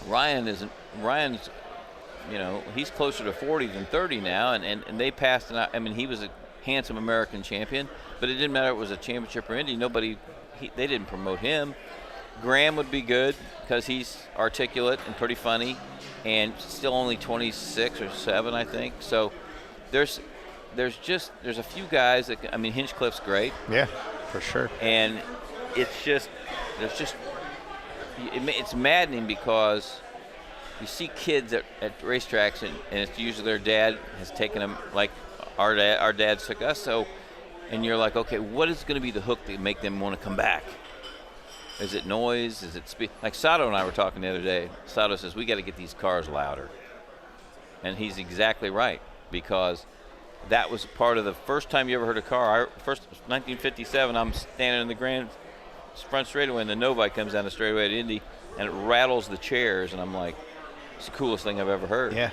Ryan's he's closer to 40 than 30 now, and they passed. I mean, he was a handsome American champion, but it didn't matter if it was a championship or Indy. They didn't promote him. Graham would be good because he's articulate and pretty funny, and still only 26 or 7, I think. So there's a few guys that Hinchcliffe's great, Yeah, for sure. and it's maddening because you see kids at racetracks and it's usually their dad has taken them, like our dads took us. So and you're like, okay, what is going to be the hook that make them want to come back? Is it noise? Is it speed? Like Sato and I were talking the other day. Sato says, we got to get these cars louder. And he's exactly right, because that was part of the first time you ever heard a car. First, 1957, I'm standing in the grand front straightaway, and the Novi comes down the straightaway at Indy, and it rattles the chairs, and I'm like, it's the coolest thing I've ever heard. Yeah.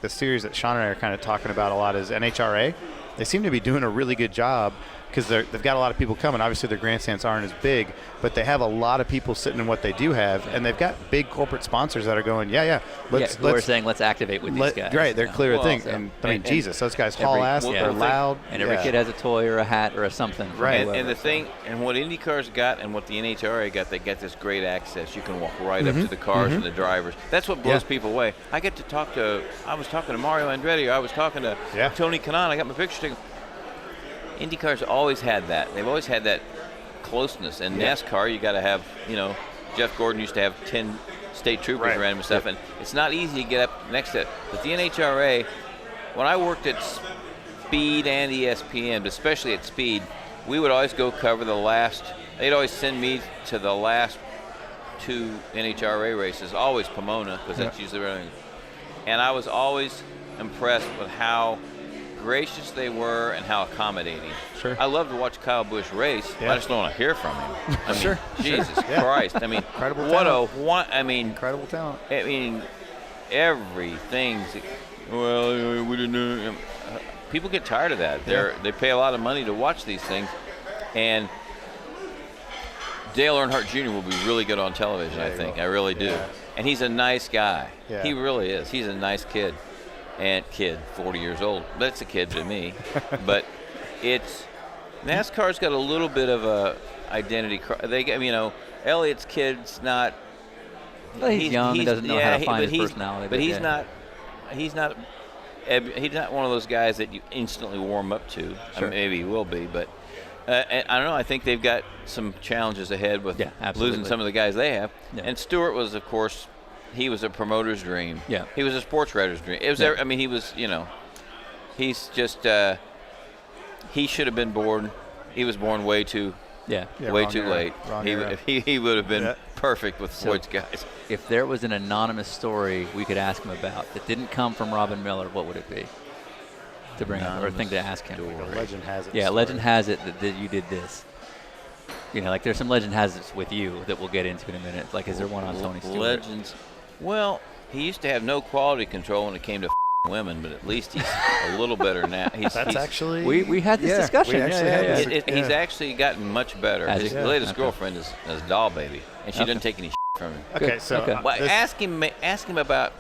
The series that Sean and I are kind of talking about a lot is NHRA. They seem to be doing a really good job because they've got a lot of people coming. Obviously, their grandstands aren't as big, but they have a lot of people sitting in what they do have, and they've got big corporate sponsors that are going, we're saying let's activate with these guys. Right, they're clear thing. So, and I mean, Jesus, those guys haul ass, they're loud. And every kid has a toy or a hat or a something. Right. And the thing, and what IndyCar's got and what the NHRA got, they got this great access. You can walk right up to the cars and the drivers. That's what blows people away. I get to I was talking to Mario Andretti, or I was talking to Tony Kanaan. I got my picture taken. IndyCar's always had that. They've always had that closeness. And NASCAR, you got to have, Jeff Gordon used to have 10 state troopers around him and stuff, and it's not easy to get up next to it. But the NHRA, when I worked at Speed and ESPN, but especially at Speed, we would always go cover they'd always send me to the last 2 NHRA races, always Pomona, because that's usually running. And I was always impressed with how gracious they were and how accommodating. Sure. I love to watch Kyle Busch race. I just don't want to hear from him. I mean, Jesus Christ. I mean, Incredible incredible talent. I mean, everything's. Well, we didn't know. People get tired of that. They pay a lot of money to watch these things, and Dale Earnhardt Jr. will be really good on television. I think. I really do. Yeah. And he's a nice guy. Yeah. He really is. He's a nice kid. And 40 years old. That's a kid to me. But NASCAR's got a little bit of a identity. Elliott's kid's not. Well, he's young. He doesn't know how to find his personality. But he's not. He's not one of those guys that you instantly warm up to. Sure. I mean, maybe he will be, but I don't know. I think they've got some challenges ahead with losing some of the guys they have. Yeah. And Stewart was, of course. He was a promoter's dream. Yeah. He was a sports writer's dream. It was. I mean, he was. He's just. He should have been born. He was born way too. Way too late. He would have been perfect with Floyd's guys. If there was an anonymous story we could ask him about that didn't come from Robin Miller, what would it be? To bring up or a thing to ask him. Legend has it. Yeah, legend has it that you did this. Like there's some legend has it with you that we'll get into in a minute. Like, is there one on Tony Stewart? Legends. Well, he used to have no quality control when it came to women, but at least he's a little better now. We had this discussion. He's actually gotten much better. His latest girlfriend is doll baby, and she doesn't take any from him. Okay, so ask him about.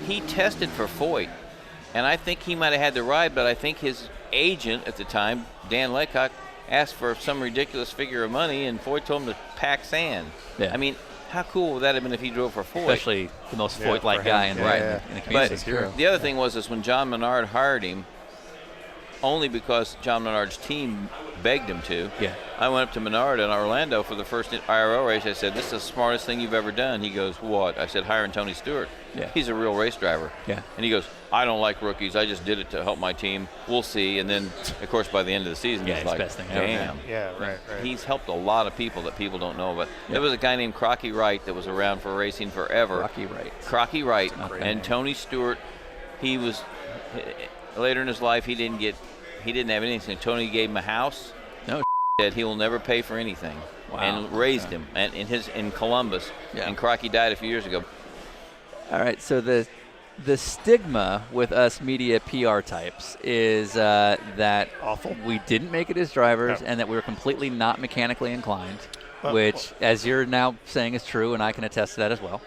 He tested for Foyt, and I think he might have had the ride, but I think his agent at the time, Dan Laycock, asked for some ridiculous figure of money, and Foyt told him to pack sand. Yeah. I mean, how cool would that have been if he drove for Foyt? Especially the most Foyt-like guy in the community. But the other thing was when John Menard hired him, only because John Menard's team begged him to. Yeah. I went up to Menard in Orlando for the first IRL race. I said, "This is the smartest thing you've ever done." He goes, "What?" I said, "Hiring Tony Stewart. Yeah. He's a real race driver." Yeah. And he goes, "I don't like rookies. I just did it to help my team. We'll see." And then, of course, by the end of the season, he's like, best thing "Damn." Yeah, right. He's helped a lot of people that people don't know about. There was a guy named Crocky Wright that was around for racing forever. Crocky Wright. And Tony Stewart, he was later in his life. He didn't have anything. Tony gave him a house. No. Said he will never pay for anything. Wow. And raised him. And in Columbus. Yeah. And Crocky died a few years ago. All right. So the stigma with us media PR types is that we didn't make it as drivers and that we were completely not mechanically inclined, which, as you're now saying, is true, and I can attest to that as well.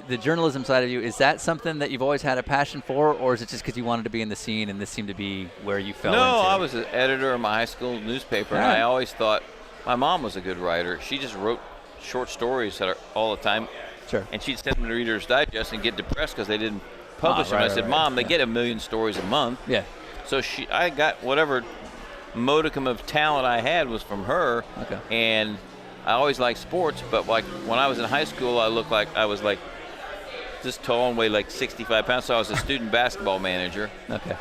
The journalism side of you, is that something that you've always had a passion for, or is it just because you wanted to be in the scene and this seemed to be where you fell into? No, I was an editor of my high school newspaper, and I always thought my mom was a good writer. She just wrote short stories all the time. Sure. And she'd send them to Reader's Digest and get depressed because they didn't publish them. I said, "Mom, they get 1 million stories a month." Yeah. So I got whatever modicum of talent I had was from her. Okay. And I always liked sports, but like when I was in high school, I looked like I was like this tall and weighed like 65 pounds. So I was a student basketball manager. Okay.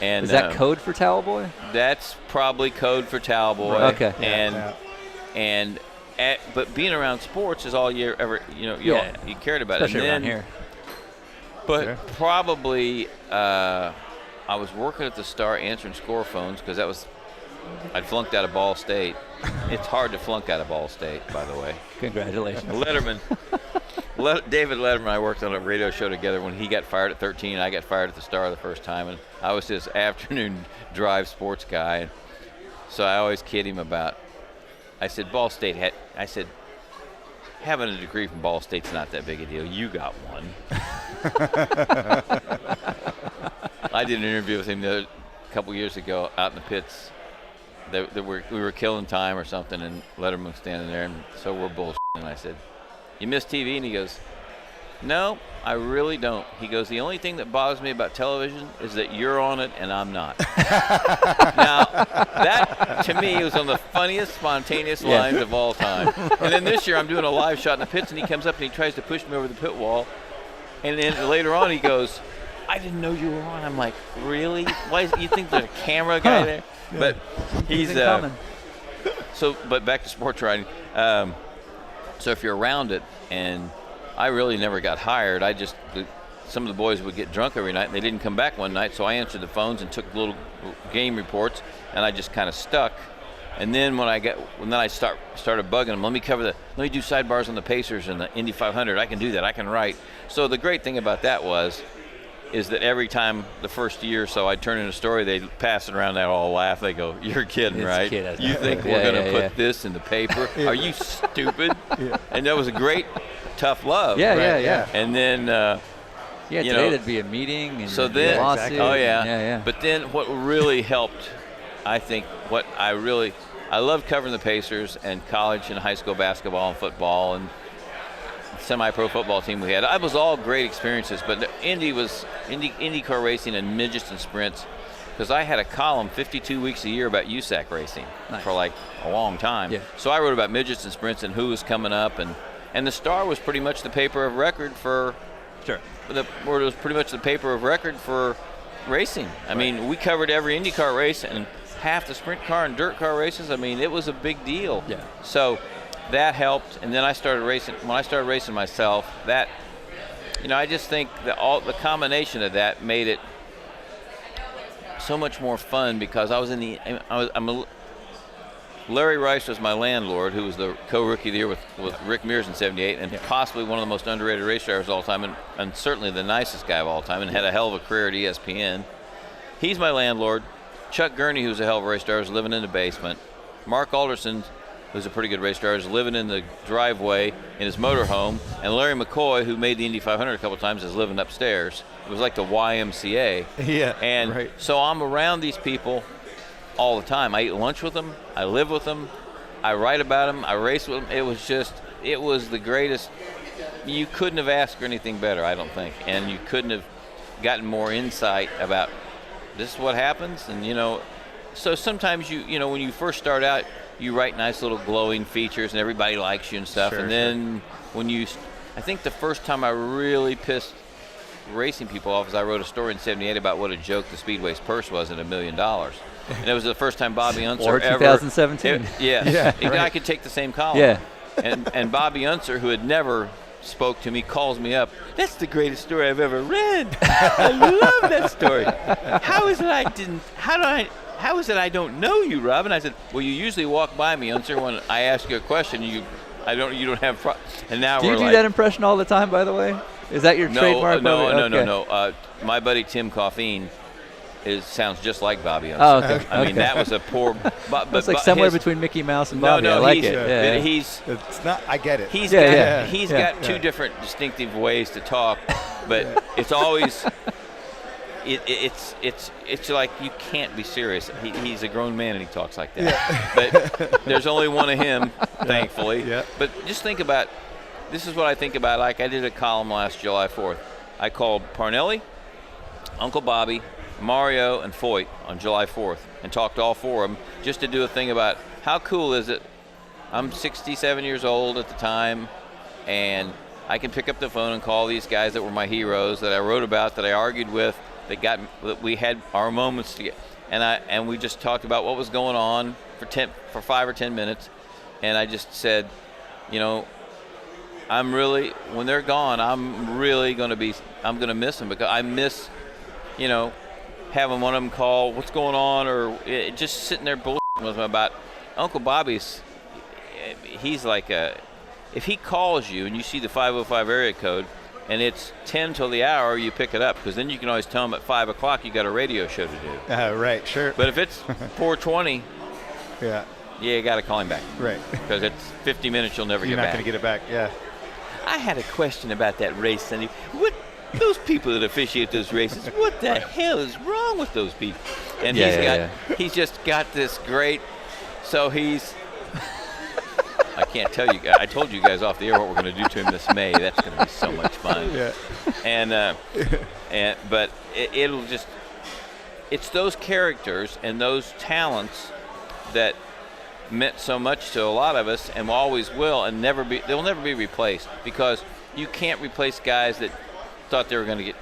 And Is that code for towel boy? That's probably code for towel boy. Okay. But being around sports is all you ever, you cared about. Especially and around here. But probably I was working at the Star answering score phones because I'd flunked out of Ball State. It's hard to flunk out of Ball State, by the way. Congratulations. David Letterman, I worked on a radio show together when he got fired at 13. I got fired at the Star the first time, and I was his afternoon drive sports guy. So I always kid him about, I said, Ball State having a degree from Ball State's not that big a deal. You got one. I did an interview with him a couple years ago out in the pits. We were killing time or something, and Letterman was standing there, and so we're bullshitting. And I said, "You miss TV?" And he goes, "No, I really don't." He goes, "The only thing that bothers me about television is that you're on it and I'm not." Now, that to me was one of the funniest, spontaneous lines of all time. And then this year, I'm doing a live shot in the pits, and he comes up and he tries to push me over the pit wall. And then later on, he goes, "I didn't know you were on." I'm like, "Really? Why? You think there's a camera guy there?" Yeah. But he's but back to sports writing. So if you're around it, and I really never got hired. Some of the boys would get drunk every night, and they didn't come back one night. So I answered the phones and took little game reports, and I just kind of stuck. And then when I started bugging them, let me do sidebars on the Pacers and the Indy 500. I can do that. I can write. So the great thing about that is that every time the first year or so I'd turn in a story, they'd pass it around, they'd all laugh. They go, "You're kidding, right? You think we're going to put this in the paper? Are you stupid?" And that was a great, tough love. Yeah. And then, today there'd be a meeting and so then, a lawsuit. Yeah. But then what really helped, I think, I loved covering the Pacers and college and high school basketball and football and semi-pro football team we had. It was all great experiences, but the IndyCar racing and midgets and sprints, because I had a column 52 weeks a year about USAC racing for like a long time. Yeah. So I wrote about midgets and sprints and who was coming up, and the Star was pretty much the paper of record for it was pretty much the paper of record for racing. I mean, we covered every IndyCar race and half the sprint car and dirt car races. I mean, it was a big deal. Yeah. So that helped, and then I started racing. When I started racing myself, I just think that the combination of that made it so much more fun because Larry Rice was my landlord, who was the co-rookie of the year with Rick Mears in '78, and possibly one of the most underrated race drivers of all time, and certainly the nicest guy of all time, and had a hell of a career at ESPN. He's my landlord. Chuck Gurney, who's a hell of a race driver, is living in the basement. Mark Alderson, who's a pretty good race driver, is living in the driveway in his motorhome. And Larry McCoy, who made the Indy 500 a couple times, is living upstairs. It was like the YMCA. Yeah, and so I'm around these people all the time. I eat lunch with them. I live with them. I write about them. I race with them. It was the greatest. You couldn't have asked for anything better, I don't think. And you couldn't have gotten more insight about this is what happens. And, so sometimes when you first start out, you write nice little glowing features and everybody likes you and stuff. And then I think the first time I really pissed racing people off is I wrote a story in '78 about what a joke the Speedway's purse was at $1 million. And it was the first time Bobby Unser or 2017. I could take the same column. Yeah. And Bobby Unser, who had never spoke to me, calls me up. "That's the greatest story I've ever read. I love that story. How is it I don't know you, Rob?" And I said, "Well, you usually walk by me, Unser, when I ask you a question. You don't have." And now do you do that impression all the time, by the way? Is that your trademark? No. My buddy Tim Coffeen sounds just like Bobby Unser. Oh, okay. I mean, that was a poor. It's like somewhere between Mickey Mouse and Bobby. I like it. It's not. I get it. He's got two different distinctive ways to talk, but it's always. It's like you can't be serious. He's a grown man and he talks like that. But there's only one of him, thankfully. Yeah. But just think about. This is what I think about. Like I did a column last July 4th. I called Parnelli, Uncle Bobby, Mario, and Foyt on July 4th and talked to all four of them just to do a thing about how cool is it. I'm 67 years old at the time, and I can pick up the phone and call these guys that were my heroes, that I wrote about, that I argued with, that we had our moments together, and we just talked about what was going on for 5 or 10 minutes, and I just said, when they're gone, I'm going to miss them, because I miss, having one of them call, what's going on, or just sitting there bullshitting with them about Uncle Bobby's. He's like if he calls you and you see the 505 area code and it's 10 till the hour, you pick it up, because then you can always tell him at 5 o'clock you got a radio show to do. Right, sure. But if it's 4:20, yeah, you got to call him back. Right. Because it's 50 minutes you'll never You're get not back. going to get it back, yeah. I had a question about that race Sunday. What those people that officiate those races, what the hell is wrong with those people? And he's just got this great, so he's, I can't tell you guys, I told you guys off the air what we're going to do to him this May. That's going to be so much fun. Yeah. But it'll just, it's those characters and those talents that meant so much to a lot of us, and always will, and they'll never be replaced, because you can't replace guys that thought they were going to get,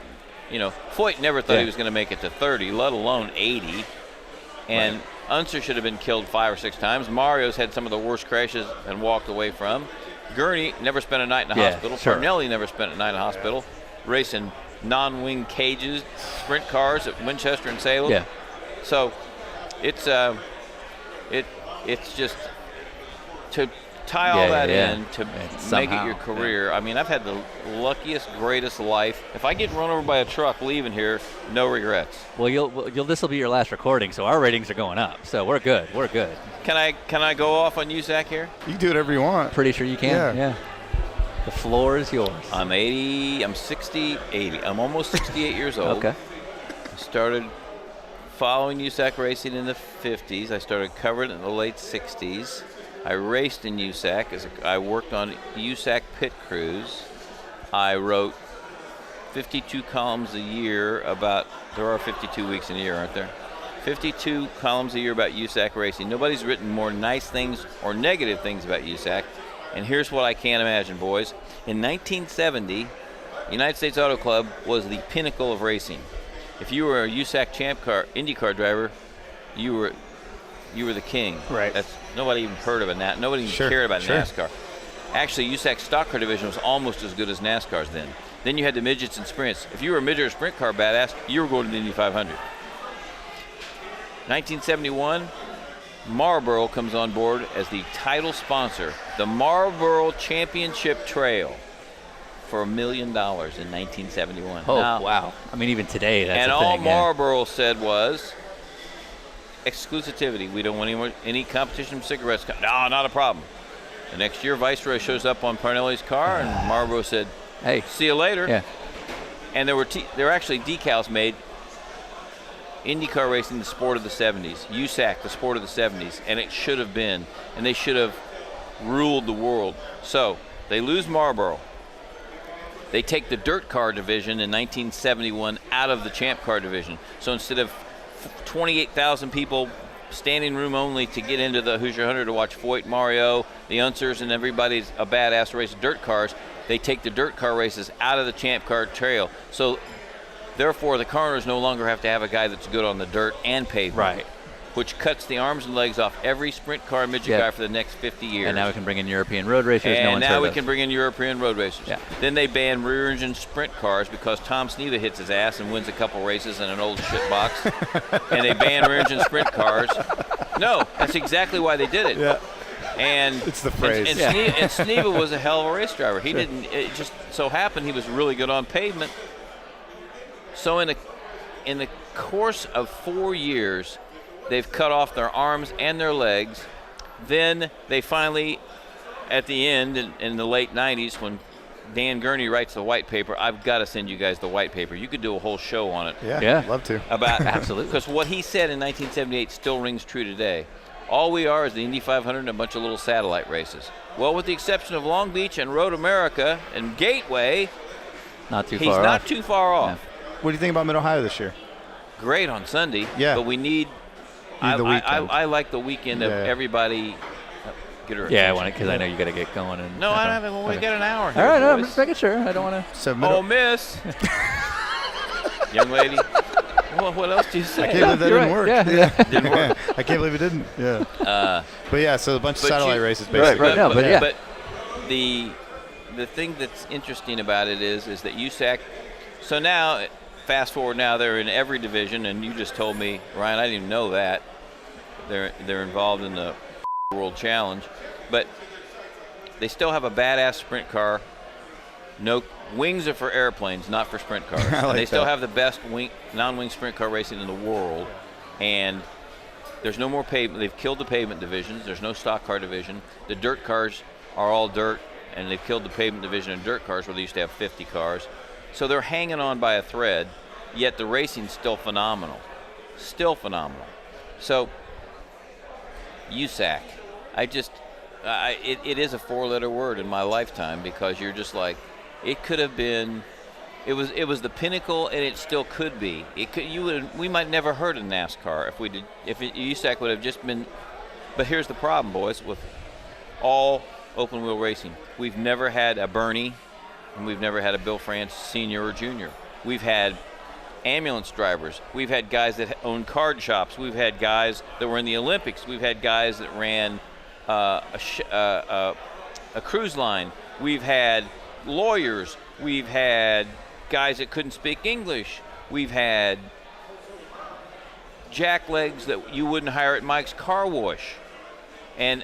Foyt never thought he was going to make it to 30, let alone 80, and Unser should have been killed 5 or 6 times. Mario's had some of the worst crashes and walked away from. Gurney never spent a night in the hospital. Sure. Parnelli never spent a night in the hospital, racing non-wing cages, sprint cars at Winchester and Salem. Yeah. So it's just to tie all that in to make it your career. I mean, I've had the luckiest, greatest life. If I get run over by a truck leaving here, no regrets. Well, this will be your last recording, so our ratings are going up. So we're good. We're good. Can I go off on you, Zach, here? You can do whatever you want. Pretty sure you can. Yeah. The floor is yours. I'm 80. I'm 80. I'm almost 68 years old. Okay. I started following USAC racing in the 50s. I started covering it in the late 60s. I raced in USAC. I worked on USAC pit crews. I wrote 52 columns a year about, there are 52 weeks in a year, aren't there? 52 columns a year about USAC racing. Nobody's written more nice things or negative things about USAC. And here's what I can't imagine, boys. In 1970, United States Auto Club was the pinnacle of racing. If you were a USAC Champ Car, IndyCar driver, you were the king. Right. Nobody even heard of it. Nobody even cared about NASCAR. Actually, USAC's stock car division was almost as good as NASCAR's then. Then you had the midgets and sprints. If you were a midget or sprint car badass, you were going to the Indy 500. 1971, Marlboro comes on board as the title sponsor. The Marlboro Championship Trail for $1 million in 1971. Oh, wow. I mean, even today, that's and a all thing. Marlboro said was exclusivity. We don't want any competition from cigarettes. No, not a problem. The next year, Viceroy shows up on Parnelli's car, and Marlboro said, "Hey, see you later." Yeah. And there were actually decals made. IndyCar racing, the sport of the 70s. USAC, the sport of the 70s. And it should have been. And they should have ruled the world. So they lose Marlboro. They take the dirt car division in 1971 out of the champ car division. So instead of 28,000 people, standing room only to get into the Hoosier 100 to watch Foyt, Mario, the Unsers, and everybody's a badass race dirt cars, they take the dirt car races out of the champ car trail. So therefore, the coroners no longer have to have a guy that's good on the dirt and pavement. Right. Which cuts the arms and legs off every sprint car and midget guy for the next 50 years. And now we can bring in European road racers. And now we can bring in European road racers. Yeah. Then they ban rear-engine sprint cars because Tom Sneva hits his ass and wins a couple races in an old shit box. And they ban rear-engine sprint cars. No, that's exactly why they did it. Yeah. And it's the phrase. And Sneva was a hell of a race driver. He didn't. It just so happened he was really good on pavement. So in the course of 4 years, they've cut off their arms and their legs. Then they finally, at the end, in the late 90s, when Dan Gurney writes the white paper, I've got to send you guys the white paper. You could do a whole show on it. Yeah. Love to. About Absolutely. Because what he said in 1978 still rings true today. All we are is the Indy 500 and a bunch of little satellite races. Well, with the exception of Long Beach and Road America and Gateway, he's not too far off. What do you think about Mid-Ohio this year? Great on Sunday. Yeah. But we need. I like the weekend of everybody get her Yeah, I attention. want it because I know you got to get going. And No, I don't have it. Well, we got an hour here. All right, no, I'm boys. just making sure. I don't want to. So Oh, miss. Young lady. Well, what else do you say? I can't believe that You're didn't right. work. Yeah. Didn't work. I can't believe it didn't. Yeah. But yeah, so a bunch of but satellite you- races Right, basically. right. No, but yeah. But the thing that's interesting about it is that USAC. So now, fast forward now, they're in every division, and you just told me, Ryan, I didn't even know that they're involved in the World Challenge, but they still have a badass sprint car. No wings are for airplanes, not for sprint cars. I like and they still that. have the best non-wing sprint car racing in the world, and there's no more pavement. They've killed the pavement divisions. There's no stock car division. The dirt cars are all dirt, and they've killed the pavement division in dirt cars where they used to have 50 cars. So they're hanging on by a thread, yet the racing's still phenomenal. Still phenomenal. So USAC, it is a 4-letter word in my lifetime because you're just like, it could have been, it was the pinnacle, and it still could be. We might never heard of NASCAR if USAC would have just been. But here's the problem, boys, with all open wheel racing. We've never had a Bernie, and we've never had a Bill France Senior or Junior. We've had ambulance drivers. We've had guys that own card shops. We've had guys that were in the Olympics. We've had guys that ran a cruise line. We've had lawyers. We've had guys that couldn't speak English. We've had jacklegs that you wouldn't hire at Mike's Car Wash. And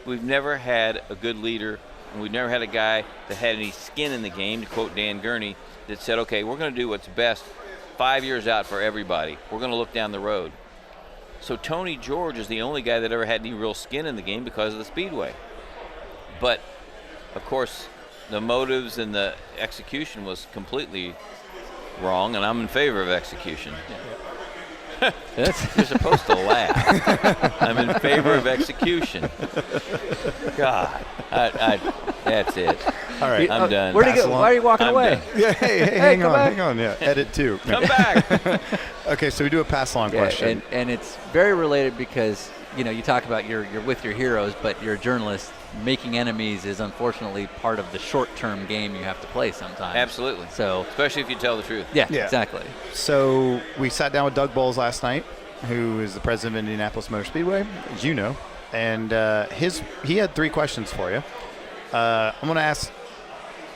we've never had a good leader, and we've never had a guy that had any skin in the game, to quote Dan Gurney, that said, okay, we're going to do what's best 5 years out for everybody. We're going to look down the road. So Tony George is the only guy that ever had any real skin in the game because of the Speedway. But, of course, the motives and the execution was completely wrong, and I'm in favor of execution. You're supposed to laugh. I'm in favor of execution. God, that's it. All right. I'm done. Where'd he go? Why are you walking I'm away? done. Yeah, hey, hang on. Yeah, edit 2. Come back. Okay, so we do a pass along question. And it's very related because you talk about you're with your heroes, but you're a journalist. Making enemies is unfortunately part of the short-term game you have to play sometimes. Absolutely. So, especially if you tell the truth. yeah, Yeah. exactly. So we sat down with Doug Bowles last night, who is the president of Indianapolis Motor Speedway, as you know, and he had 3 questions for you. I'm going to ask.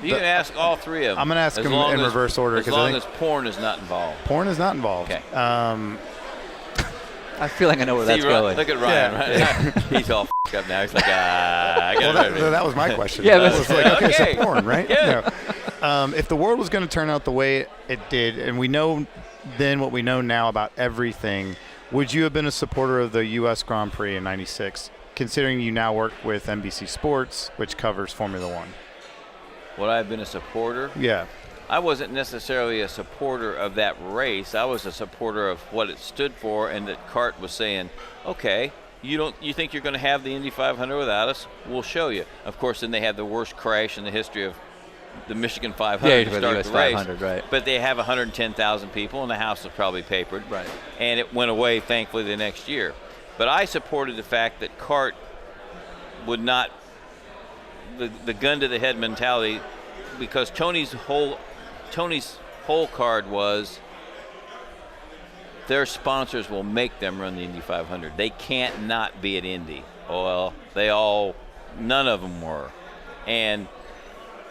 You can ask all 3 of them. I'm going to ask as them long in as- reverse order As because I long think as porn is not involved. porn is not involved. Okay. I feel like I know where See, that's going. Look at Ryan. Yeah. Right? He's all up now. He's like, I got Well, that was my question. Yeah, That but- was like, okay, Okay. so porn, right? Yeah. No. If the world was going to turn out the way it did, and we know then what we know now about everything, would you have been a supporter of the U.S. Grand Prix in '96, considering you now work with NBC Sports, which covers Formula One? Would I have been a supporter? Yeah. I wasn't necessarily a supporter of that race. I was a supporter of what it stood for, and that CART was saying, okay, you think you're going to have the Indy 500 without us? We'll show you. Of course, then they had the worst crash in the history of the Michigan 500 Yeah, to the start US the race. 500, right. But they have 110,000 people, and the house was probably papered. Right. And it went away, thankfully, the next year. But I supported the fact that CART would not, the gun to the head mentality, because Tony's whole card was their sponsors will make them run the Indy 500. They can't not be at Indy. Well, none of them were. And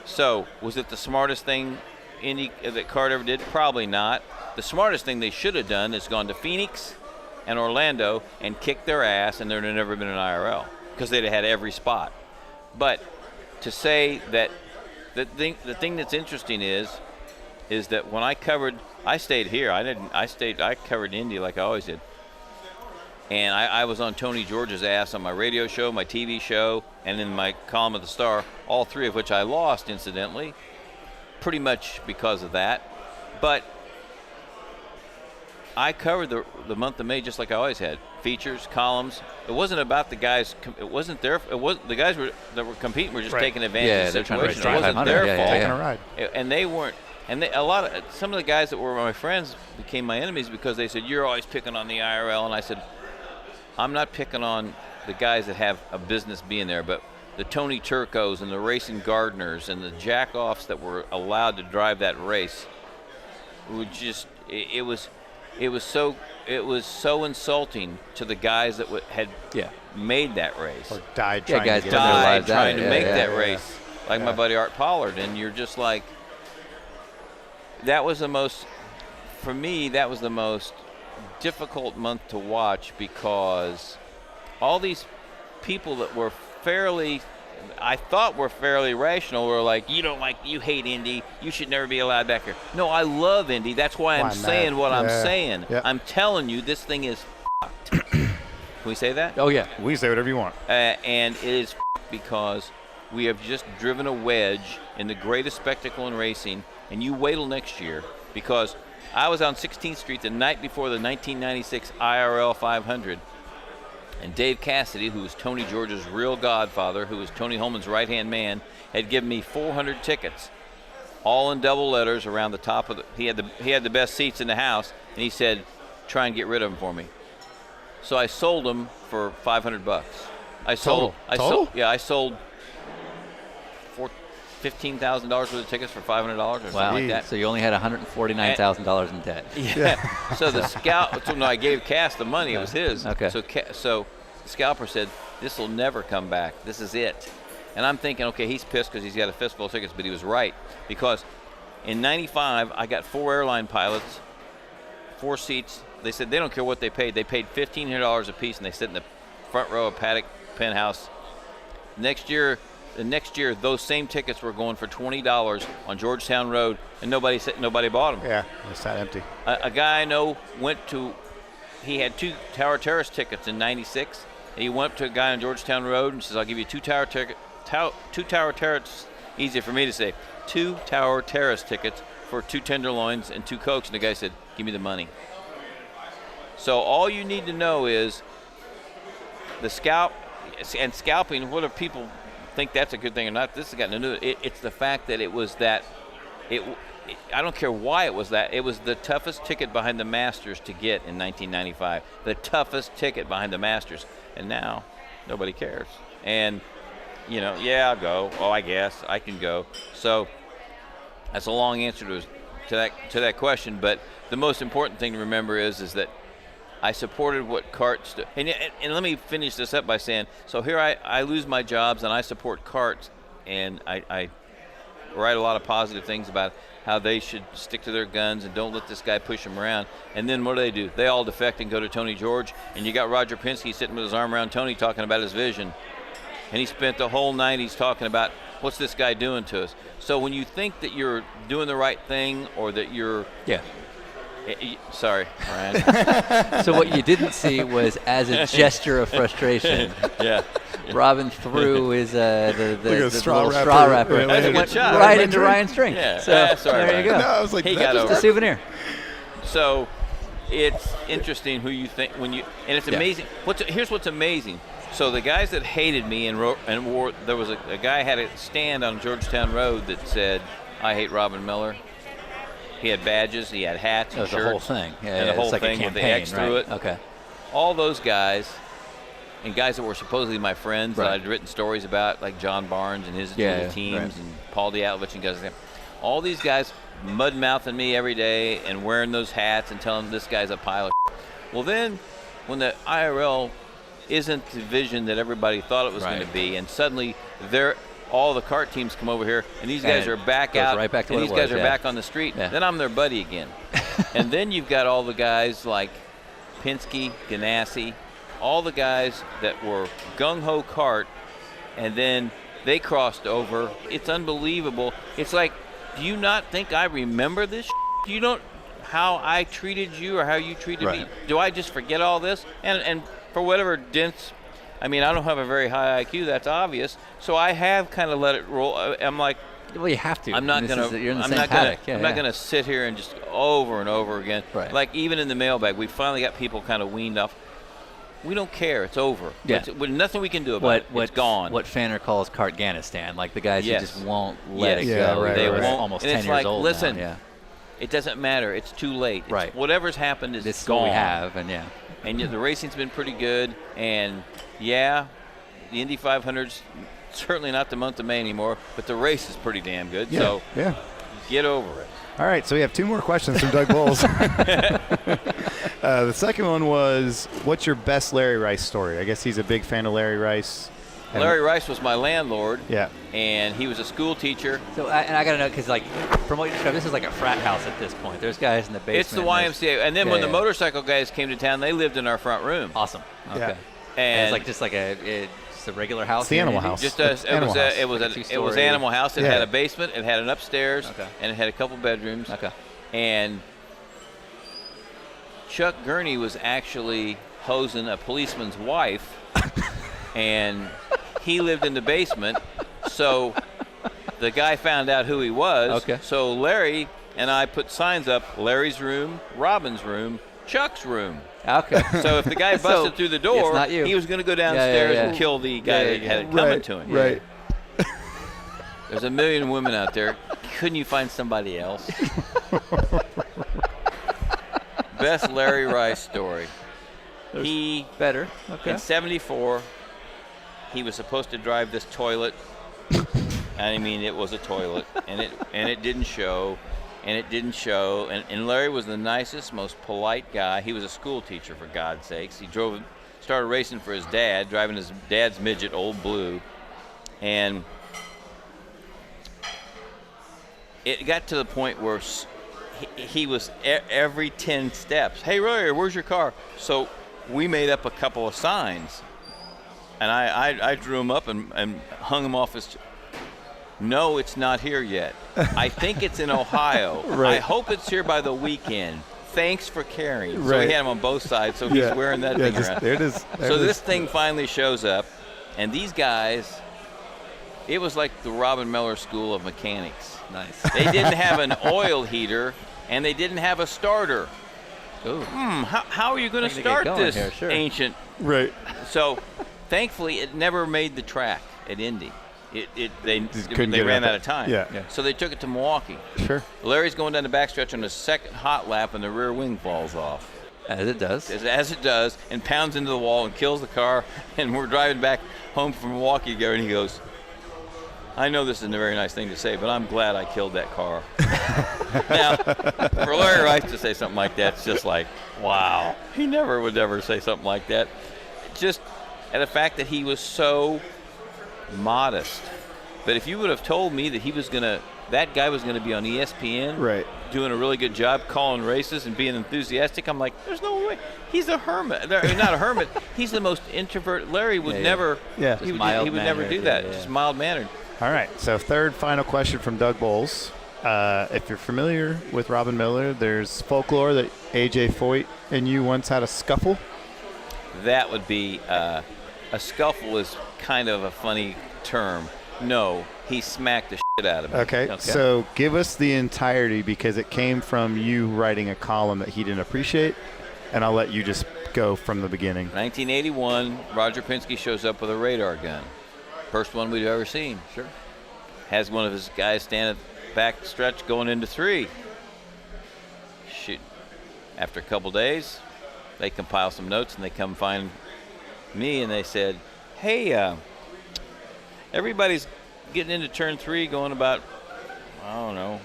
so, was it the smartest thing that CART ever did? Probably not. The smartest thing they should have done is gone to Phoenix and Orlando and kicked their ass, and there'd have never been an IRL because they'd have had every spot. But to say that the thing that's interesting is that when I stayed here. I covered Indy like I always did. And I was on Tony George's ass on my radio show, my TV show, and in my column at the Star, all 3 of which I lost, incidentally, pretty much because of that. But I covered the month of May just like I always had. Features, columns. It wasn't about the guys. It wasn't their. The guys that were competing were just Right. taking advantage Yeah, of the they're trying to situation. race It wasn't 500. their Yeah, fault. yeah, Taking a ride. And they weren't. And some of the guys that were my friends became my enemies because they said, you're always picking on the IRL. And I said, I'm not picking on the guys that have a business being there, but the Tony Turcos and the Racing Gardners and the jack-offs that were allowed to drive that race would just it was so insulting to the guys that had made that race Or died Yeah, trying guys to get turned their died lives out. trying to Yeah, make yeah, that yeah. race, like my buddy Art Pollard, and you're just like, that was the most difficult month to watch, because all these people that were I thought were fairly rational were like, you hate Indy, you should never be allowed back here. No, I love Indy. That's why I'm saying what I'm saying. Yeah. I'm telling you, this thing is fucked. Can we say that? Oh, yeah. We say whatever you want. And it is because we have just driven a wedge in the greatest spectacle in racing, and you wait till next year, because I was on 16th Street the night before the 1996 IRL 500, and Dave Cassidy, who was Tony George's real godfather, who was Tony Holman's right-hand man, had given me 400 tickets, all in double letters around the top of he had the best seats in the house, and he said, try and get rid of them for me. So I sold them for $500. I sold $15,000 worth of tickets for $500 or something like that. So you only had $149,000 in debt. Yeah. So the I gave Cass the money. It was his. Okay. So the scalper said, this will never come back. This is it. And I'm thinking, okay, he's pissed because he's got a fistful of tickets, but he was right, because in '95 I got 4 airline pilots, 4 seats. They said they don't care what they paid. They paid $1,500 a piece, and they sit in the front row of Paddock Penthouse. The next year, those same tickets were going for $20 on Georgetown Road, and nobody bought them. Yeah, it's not empty. A guy I know he had 2 Tower Terrace tickets in '96. He went to a guy on Georgetown Road and says, I'll give you 2 Tower Terrace, easy for me to say, 2 Tower Terrace tickets for 2 tenderloins and 2 Cokes. And the guy said, give me the money. So all you need to know is the scalping, whether people think that's a good thing or not, this has got nothing to do with it. It's the fact that it was that, I don't care why it was that. It was the toughest ticket behind the Masters to get in 1995. The toughest ticket behind the Masters. And now, nobody cares. And, I'll go. Oh, I guess I can go. So that's a long answer to that question. But the most important thing to remember is that I supported what CART – and let me finish this up by saying, so here I lose my jobs and I support CART, and I write a lot of positive things about how they should stick to their guns and don't let this guy push them around. And then what do? They all defect and go to Tony George, and you got Roger Penske sitting with his arm around Tony talking about his vision. And he spent the whole 90s talking about, what's this guy doing to us? So when you think that you're doing the right thing, or that you're – sorry, Ryan. So what you didn't see was, as a gesture of frustration, Robin threw his the straw little wrapper. straw wrapper Yeah, that's a good went shot. right into Ryan's drink. Yeah. So Sorry, there you go. No, I was like, He that got just- over Just a souvenir. So it's interesting who you think and it's amazing. Here's what's amazing. So the guys that hated me and wore, there was a guy had a stand on Georgetown Road that said, I hate Robin Miller. He had badges, he had hats and That was shirts. the whole thing. And the whole it's like thing a with the campaign, X right? through it. Okay. All those guys, and guys that were supposedly my friends that Right. I'd written stories about, like John Barnes and his little teams, right. and Paul Diatovich and guys like that. All these guys mud-mouthing me every day and wearing those hats and telling this guy's a pile of shit. Well, then, when the IRL isn't the vision that everybody thought it was going to be, and suddenly all the kart teams come over here, and these guys are back out, right back to and what these it guys was, are back on the street, then I'm their buddy again. And then you've got all the guys like Penske, Ganassi, all the guys that were gung-ho kart, and then they crossed over. It's unbelievable. It's like, do you not think I remember this? You don't how I treated you or how you treated me? Do I just forget all this? And for whatever dense, I mean, I don't have a very high IQ. That's obvious. So I have kind of let it roll. I'm like, well, you have to. I'm not gonna. You're in the I'm same not paddock. I'm not gonna sit here and just over and over again. Right. Like even in the mailbag, we finally got people kind of weaned off. We don't care. It's over. Yeah. Nothing we can do about it. It's gone. What Fanner calls Kartganistan, like the guys who just won't let it Yes. go. right, They right. won't. Almost and 10 it's years like, old listen, now. It doesn't matter. It's too late. Right. Whatever's happened is This is gone. what we have, and yeah. And yet the racing's been pretty good. And, yeah, the Indy 500's certainly not the month of May anymore, but the race is pretty damn good. Yeah. So Yeah. get over it. All right, so we have 2 more questions from Doug Bowles. The second one was, what's your best Larry Rice story? I guess he's a big fan of Larry Rice. And Larry Rice was my landlord. Yeah. And he was a school teacher. So, and I got to know, because, like, from what you described, this is like a frat house at this point. There's guys in the basement. It's the YMCA. And then when the yeah. motorcycle guys came to town, they lived in our front room. Awesome. Okay. Yeah. And it's like just a regular house. It's the animal house. Just It's Animal House. it was Two-story. Animal House. It Yeah. had a basement, it had an upstairs, Okay. and it had a couple bedrooms. Okay. And Chuck Gurney was actually hosing a policeman's wife, and he lived in the basement. So the guy found out who he was. Okay. So Larry and I put signs up: Larry's room, Robin's room, Chuck's room. Okay. So if the guy busted So, through the door, it's not you. he was going to go downstairs yeah. and kill the guy that had it coming to him. Right. There's a million women out there. Couldn't you find somebody else? Best Larry Rice story. He Better. Okay. in '74, he was supposed to drive this toilet. I mean, it was a toilet, and it didn't show, and it didn't show. And Larry was the nicest, most polite guy. He was a school teacher, for God's sakes. He started racing for his dad, driving his dad's midget, Old Blue, and it got to the point where he was every 10 steps. Hey, Larry, where's your car? So we made up a couple of signs, and I drew them up and hung them off his. No, it's not here yet. I think it's in Ohio. Right. I hope it's here by the weekend. Thanks for caring. So Right. he had them on both sides, so he's wearing that thing around. There it is. There So it is. this thing finally shows up, and these guys, it was like the Robin Miller School of Mechanics. Nice. They didn't have an oil heater, and they didn't have a starter. Ooh. How are you going to Looking to get start going this here, sure. ancient? Right. So, thankfully, it never made the track at Indy. They couldn't get it ran out out of time. Yeah. So they took it to Milwaukee. Sure. Larry's going down the backstretch on his second hot lap, and the rear wing falls off. As it does. As it does, and pounds into the wall and kills the car. And we're driving back home from Milwaukee together, and he goes, I know this isn't a very nice thing to say, but I'm glad I killed that car. Now, for Larry Rice to say something like that, it's just like, wow. He never would ever say something like that. Just at the fact that he was so modest. But if you would have told me that that guy was going to be on ESPN, Right. doing a really good job calling races and being enthusiastic, I'm like, there's no way. He's a hermit. Not a hermit. He's the most introvert. Larry would never. Yeah. He would mild never do mannered, that. yeah. Just mild mannered. All right, so third final question from Doug Bowles. If you're familiar with Robin Miller, there's folklore that A.J. Foyt and you once had a scuffle. That would be a scuffle is kind of a funny term. No, he smacked the shit out of me. Okay, so give us the entirety because it came from you writing a column that he didn't appreciate, and I'll let you just go from the beginning. 1981, Roger Penske shows up with a radar gun. First one we've ever seen. Sure. Has one of his guys stand at the back stretch going into 3. Shoot. After a couple days, they compile some notes and they come find me and they said, hey, everybody's getting into turn 3 going about, I don't know,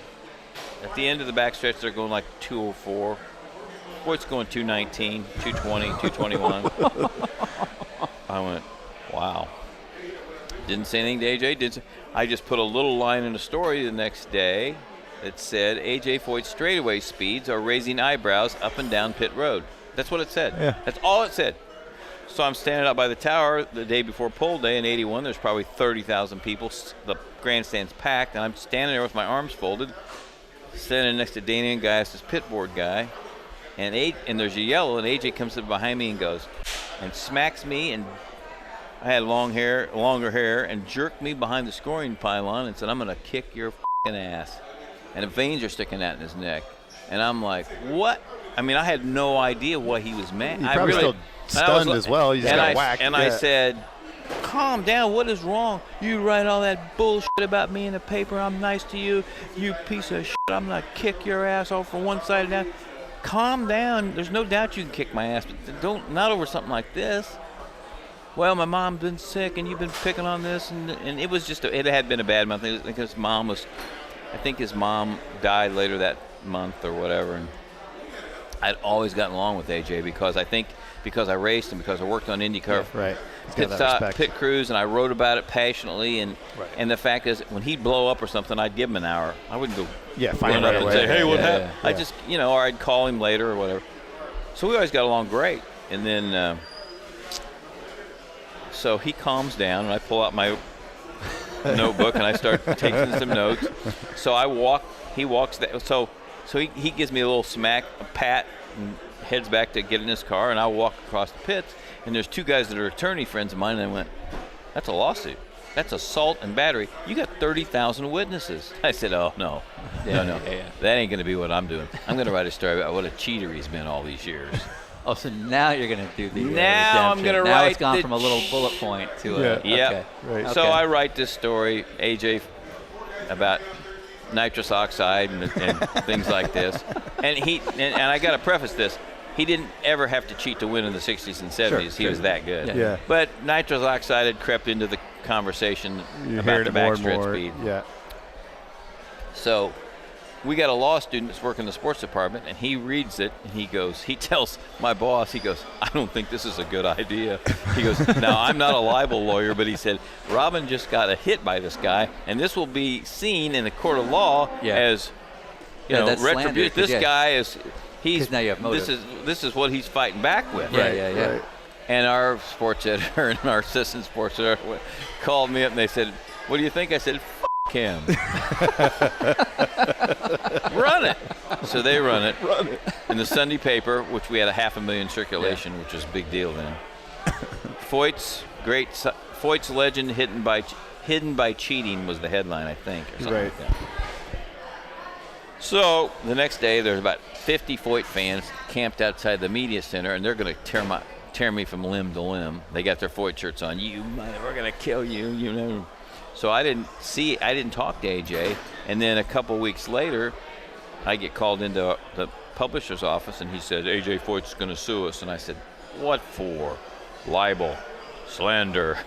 at the end of the backstretch they're going like 204. Boyd's going 219, 220, 221. I went, wow. Didn't say anything to AJ. I just put a little line in a story the next day that said AJ Foyt's straightaway speeds are raising eyebrows up and down pit road. That's what it said. Yeah. That's all it said. So I'm standing out by the tower the day before pole day in 81. There's probably 30,000 people. The grandstand's packed, and I'm standing there with my arms folded, standing next to Daniel Gaius' pit board guy. And there's a yellow, and AJ comes up behind me and goes and smacks me, and I had longer hair, and jerked me behind the scoring pylon and said, I'm going to kick your f***ing ass. And the veins are sticking out in his neck. And I'm like, what? I mean, I had no idea what he was mad. You're probably still stunned as well. You just got whacked. And I said, calm down. What is wrong? You write all that bullshit about me in the paper. I'm nice to you. You piece of shit. I'm going to kick your ass off from one side down. Calm down. There's no doubt you can kick my ass, but not over something like this. Well, my mom's been sick, and you've been picking on this, and it was just, it had been a bad month. I think his mom died later that month or whatever, and I'd always gotten along with AJ because I raced and because I worked on IndyCar pit stop, pit crews, and I wrote about it passionately, and the fact is, when he'd blow up or something, I'd give him an hour. I wouldn't go find up right and away. say, hey, what happened? Yeah. I just, or I'd call him later or whatever. So we always got along great, and then so he calms down, and I pull out my notebook, and I start taking some notes. So he walks, so he gives me a little smack, a pat, and heads back to get in his car, and I walk across the pits, and there's two guys that are attorney friends of mine, and I went, that's a lawsuit. That's assault and battery. You got 30,000 witnesses. I said, oh, no. No. That ain't going to be what I'm doing. I'm going to write a story about what a cheater he's been all these years. Oh, so now you're going to do the Now I'm going to write. Now it's gone from a little bullet point to a. Yeah. Okay. Right. So I write this story, AJ, about nitrous oxide and things like this. And I got to preface this. He didn't ever have to cheat to win in the 60s and 70s. He was that good. Yeah. But nitrous oxide had crept into the conversation about the backstretch speed. Yeah. So we got a law student that's working in the sports department, and he reads it, and he tells my boss, he goes, I don't think this is a good idea. He goes, now, I'm not a libel lawyer, but he said, Robin just got hit by this guy, and this will be seen in the court of law as, retribution. This guy is... now you have motive. This is what he's fighting back with. Yeah. Right. And our sports editor and our assistant sports editor called me up and they said, what do you think? I said, F him. Run it. So they run it. In the Sunday paper, which we had 500,000 circulation, which was a big deal then. Foyt's legend hidden by cheating was the headline, I think. Or something like that. So the next day, there's about 50 Foyt fans camped outside the media center, and they're going to tear me from limb to limb. They got their Foyt shirts on. We're going to kill you, So I didn't talk to AJ, and then a couple weeks later, I get called into the publisher's office, and he said, AJ Foyt's going to sue us. And I said, what for? Libel, slander.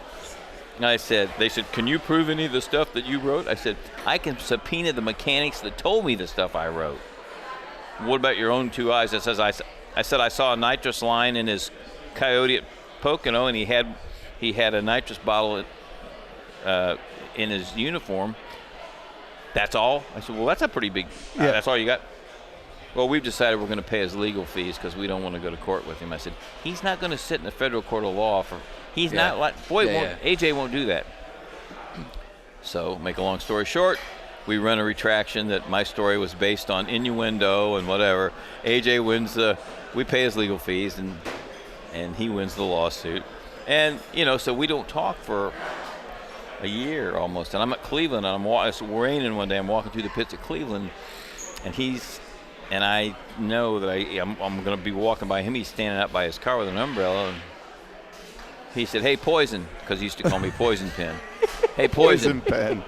And they said, can you prove any of the stuff that you wrote? I said, I can subpoena the mechanics that told me the stuff I wrote. What about your own two eyes? I said I saw a nitrous line in his Coyote at Pocono, and he had a nitrous bottle in his uniform. That's all? I said, well, that's a pretty big, that's all you got? Well, we've decided we're going to pay his legal fees because we don't want to go to court with him. I said, he's not going to sit in the federal court of law for... He's not like AJ won't do that. So, make a long story short, we run a retraction that my story was based on innuendo and whatever. AJ wins we pay his legal fees and he wins the lawsuit. And so we don't talk for a year almost. And I'm at Cleveland and it's raining one day. I'm walking through the pits at Cleveland, and I know that I'm going to be walking by him. He's standing out by his car with an umbrella. And he said, hey, Poison, because he used to call me Poison Pen. Hey, Poison Pen.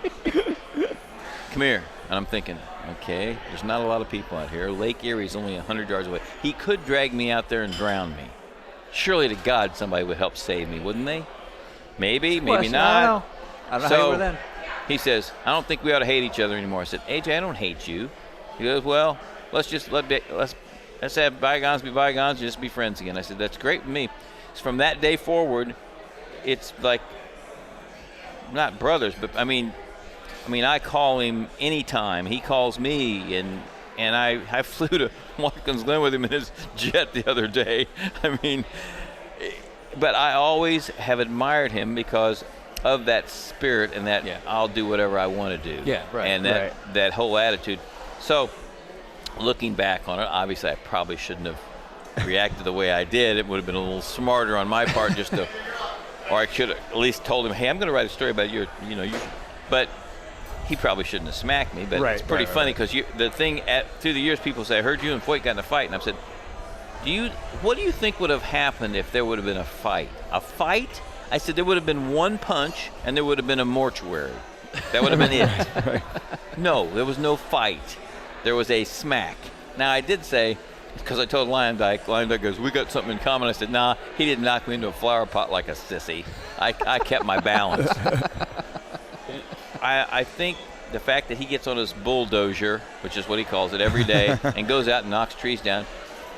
Come here. And I'm thinking, okay, there's not a lot of people out here. Lake Erie's only 100 yards away. He could drag me out there and drown me. Surely to God somebody would help save me, wouldn't they? Maybe, maybe not. I don't know how you were then. He says, I don't think we ought to hate each other anymore. I said, AJ, I don't hate you. He goes, well, let's have bygones be bygones and just be friends again. I said, that's great with me. So from that day forward, it's like not brothers, but I mean, I call him anytime. He calls me, and I flew to Watkins Glen with him in his jet the other day. I mean, but I always have admired him because of that spirit and that I'll do whatever I want to do. Yeah, right. And that whole attitude. So, looking back on it, obviously I probably shouldn't have reacted the way I did. It would have been a little smarter on my part or I should have at least told him, hey, I'm going to write a story about you. But he probably shouldn't have smacked me. But it's pretty funny because the thing through the years, people say, I heard you and Foyt got in a fight. And I've said, what do you think would have happened if there would have been a fight? A fight? I said there would have been one punch and there would have been a mortuary. That would have been it. Right. No, there was no fight. There was a smack. Now, I did say, because I told Lyondike goes, we got something in common. I said, nah, he didn't knock me into a flower pot like a sissy. I kept my balance. I think the fact that he gets on his bulldozer, which is what he calls it, every day, and goes out and knocks trees down.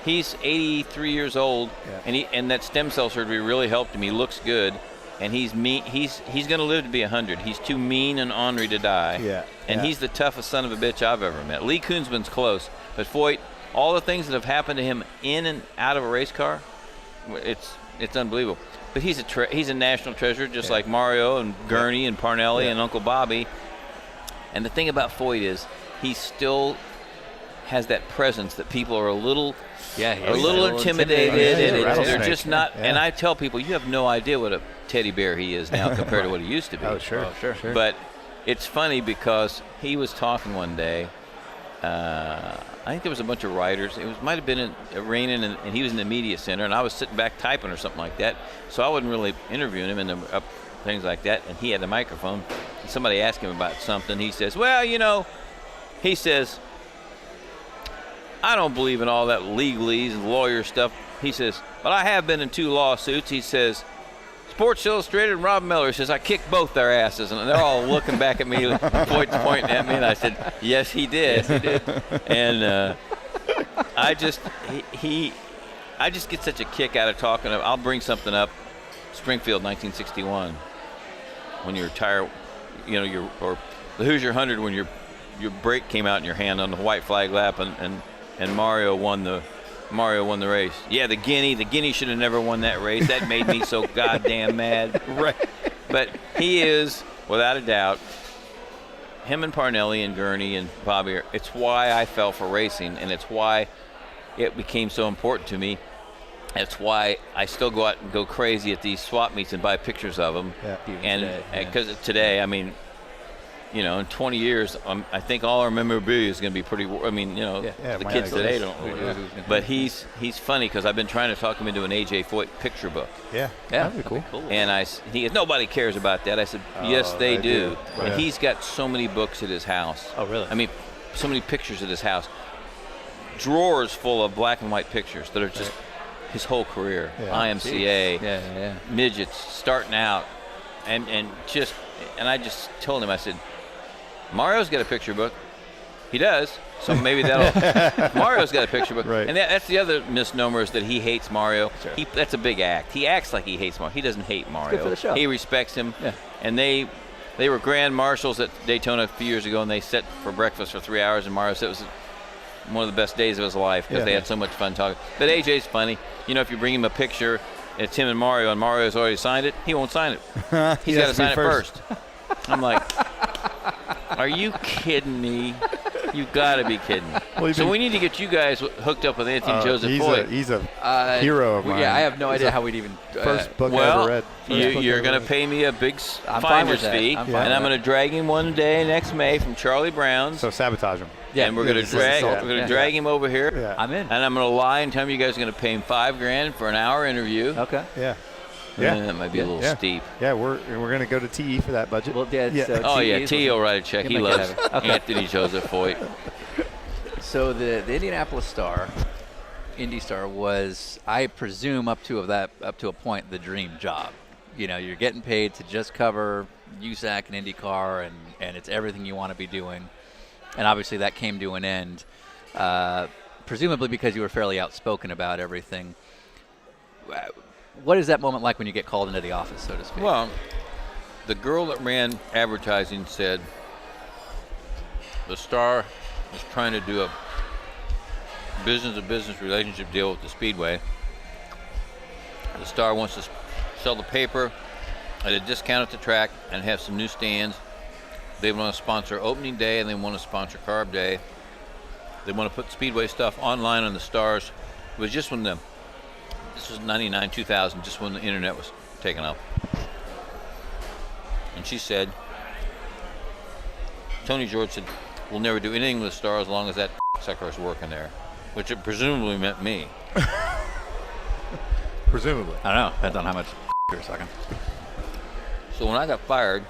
He's 83 years old, and that stem cell surgery really helped him. He looks good, and he's mean. He's going to live to be 100. He's too mean and ornery to die. Yeah. And he's the toughest son of a bitch I've ever met. Lee Koonsman's close, but Foyt, all the things that have happened to him in and out of a race car, it's unbelievable. But he's a national treasure, just like Mario and Gurney and Parnelli and Uncle Bobby. And the thing about Foyt is he still has that presence that people are a little intimidated, and they're just not. Yeah. And I tell people, you have no idea what a teddy bear he is now compared to what he used to be. Oh, sure. But it's funny because he was talking one day. I think there was a bunch of writers. It might have been raining, and he was in the media center, and I was sitting back typing or something like that. So I wasn't really interviewing him and things like that. And he had the microphone. And somebody asked him about something. He says, "Well, he says, I don't believe in all that legalese and lawyer stuff." He says, "But I have been in 2 lawsuits." He says, Sports Illustrated and Rob Miller. He says, "I kicked both their asses." And they're all looking back at me, pointing at me. And I said, "Yes, he did." Yes, he did. And I just get such a kick out of talking. I'll bring something up. Springfield, 1961. When your tire, or the Hoosier 100, when your brake came out in your hand on the white flag lap, and Mario won the race. Yeah, the Guinea should have never won that race. That made me so goddamn mad. Right. But he is, without a doubt, him and Parnelli and Gurney and Bobby, it's why I fell for racing, and it's why it became so important to me. That's why I still go out and go crazy at these swap meets and buy pictures of them. Yeah. And because today, I mean, in 20 years, I think all our memorabilia is going to be pretty. I mean, the kids today don't. But he's funny because I've been trying to talk him into an AJ Foyt picture book. Yeah. Yeah, That'd be cool. And he goes, "Nobody cares about that." I said, "Yes, they do." Right. And he's got so many books at his house. Oh, really? I mean, so many pictures at his house. Drawers full of black and white pictures that are just his whole career. Yeah. IMCA, midgets, starting out, and I just told him, I said, "Mario's got a picture book." He does. So maybe Mario's got a picture book. Right. And that's the other misnomer, is that he hates Mario. Sure. That's a big act. He acts like he hates Mario. He doesn't hate Mario. good for the show. He respects him. Yeah. And they were grand marshals at Daytona a few years ago, and they sat for breakfast for 3 hours, and Mario said it was one of the best days of his life because they had so much fun talking. But AJ's funny. If you bring him a picture, it's him and Mario's already signed it, he won't sign it. He's got to sign it first. I'm like, are you kidding me? You got to be kidding. Well, so we need to get you guys hooked up with Anthony Joseph he's Foyt. He's a hero of mine. Yeah, I have no idea how we'd even. First book I Well, ever read. you're going to pay me a big I'm fine finder's with that. fee, I'm and fine I'm with going to drag him one day next May from Charlie Brown's. So sabotage him. Yeah, and we're going to drag him over here. Yeah. I'm in. And I'm going to lie and tell him you guys are going to pay him $5,000 for an hour interview. Okay. Yeah. Yeah. That might be a little steep. Yeah, we're going to go to TE for that budget. Well, yeah. So Oh yeah, TEs T will write a check. He He'll make it loves happen. Okay. Anthony Joseph Foyt. So the Indianapolis Star, Indy Star, was, I presume, up to a point, the dream job. You're getting paid to just cover USAC and IndyCar, and it's everything you want to be doing. And obviously that came to an end, presumably because you were fairly outspoken about everything. What is that moment like when you get called into the office, so to speak? Well, the girl that ran advertising said the Star was trying to do a business-to-business relationship deal with the Speedway. The Star wants to sell the paper at a discount at the track and have some new stands. They want to sponsor opening day, and they want to sponsor Carb Day. They want to put Speedway stuff online on the Stars. It was just when this was 99, 2000, just when the internet was taken up. And she said, Tony George said, "We'll never do anything with the Star as long as that sucker is working there," which it presumably meant me. Presumably. I don't know. Depends on how much you're sucking. So when I got fired,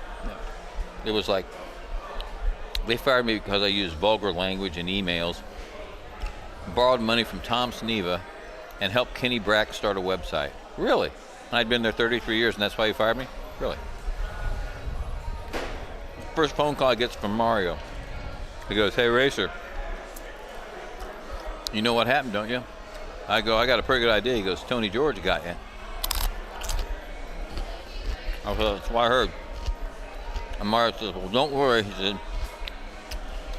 it was like they fired me because I used vulgar language in emails, borrowed money from Tom Sneva, and helped Kenny Brack start a website. Really? And I'd been there 33 years, and that's why you fired me? Really? First phone call I get from Mario. He goes, "Hey, Racer, you know what happened, don't you?" I go, "I got a pretty good idea." He goes, "Tony George got you." I said, "That's what I heard." And Mario says, "Well, don't worry." He said,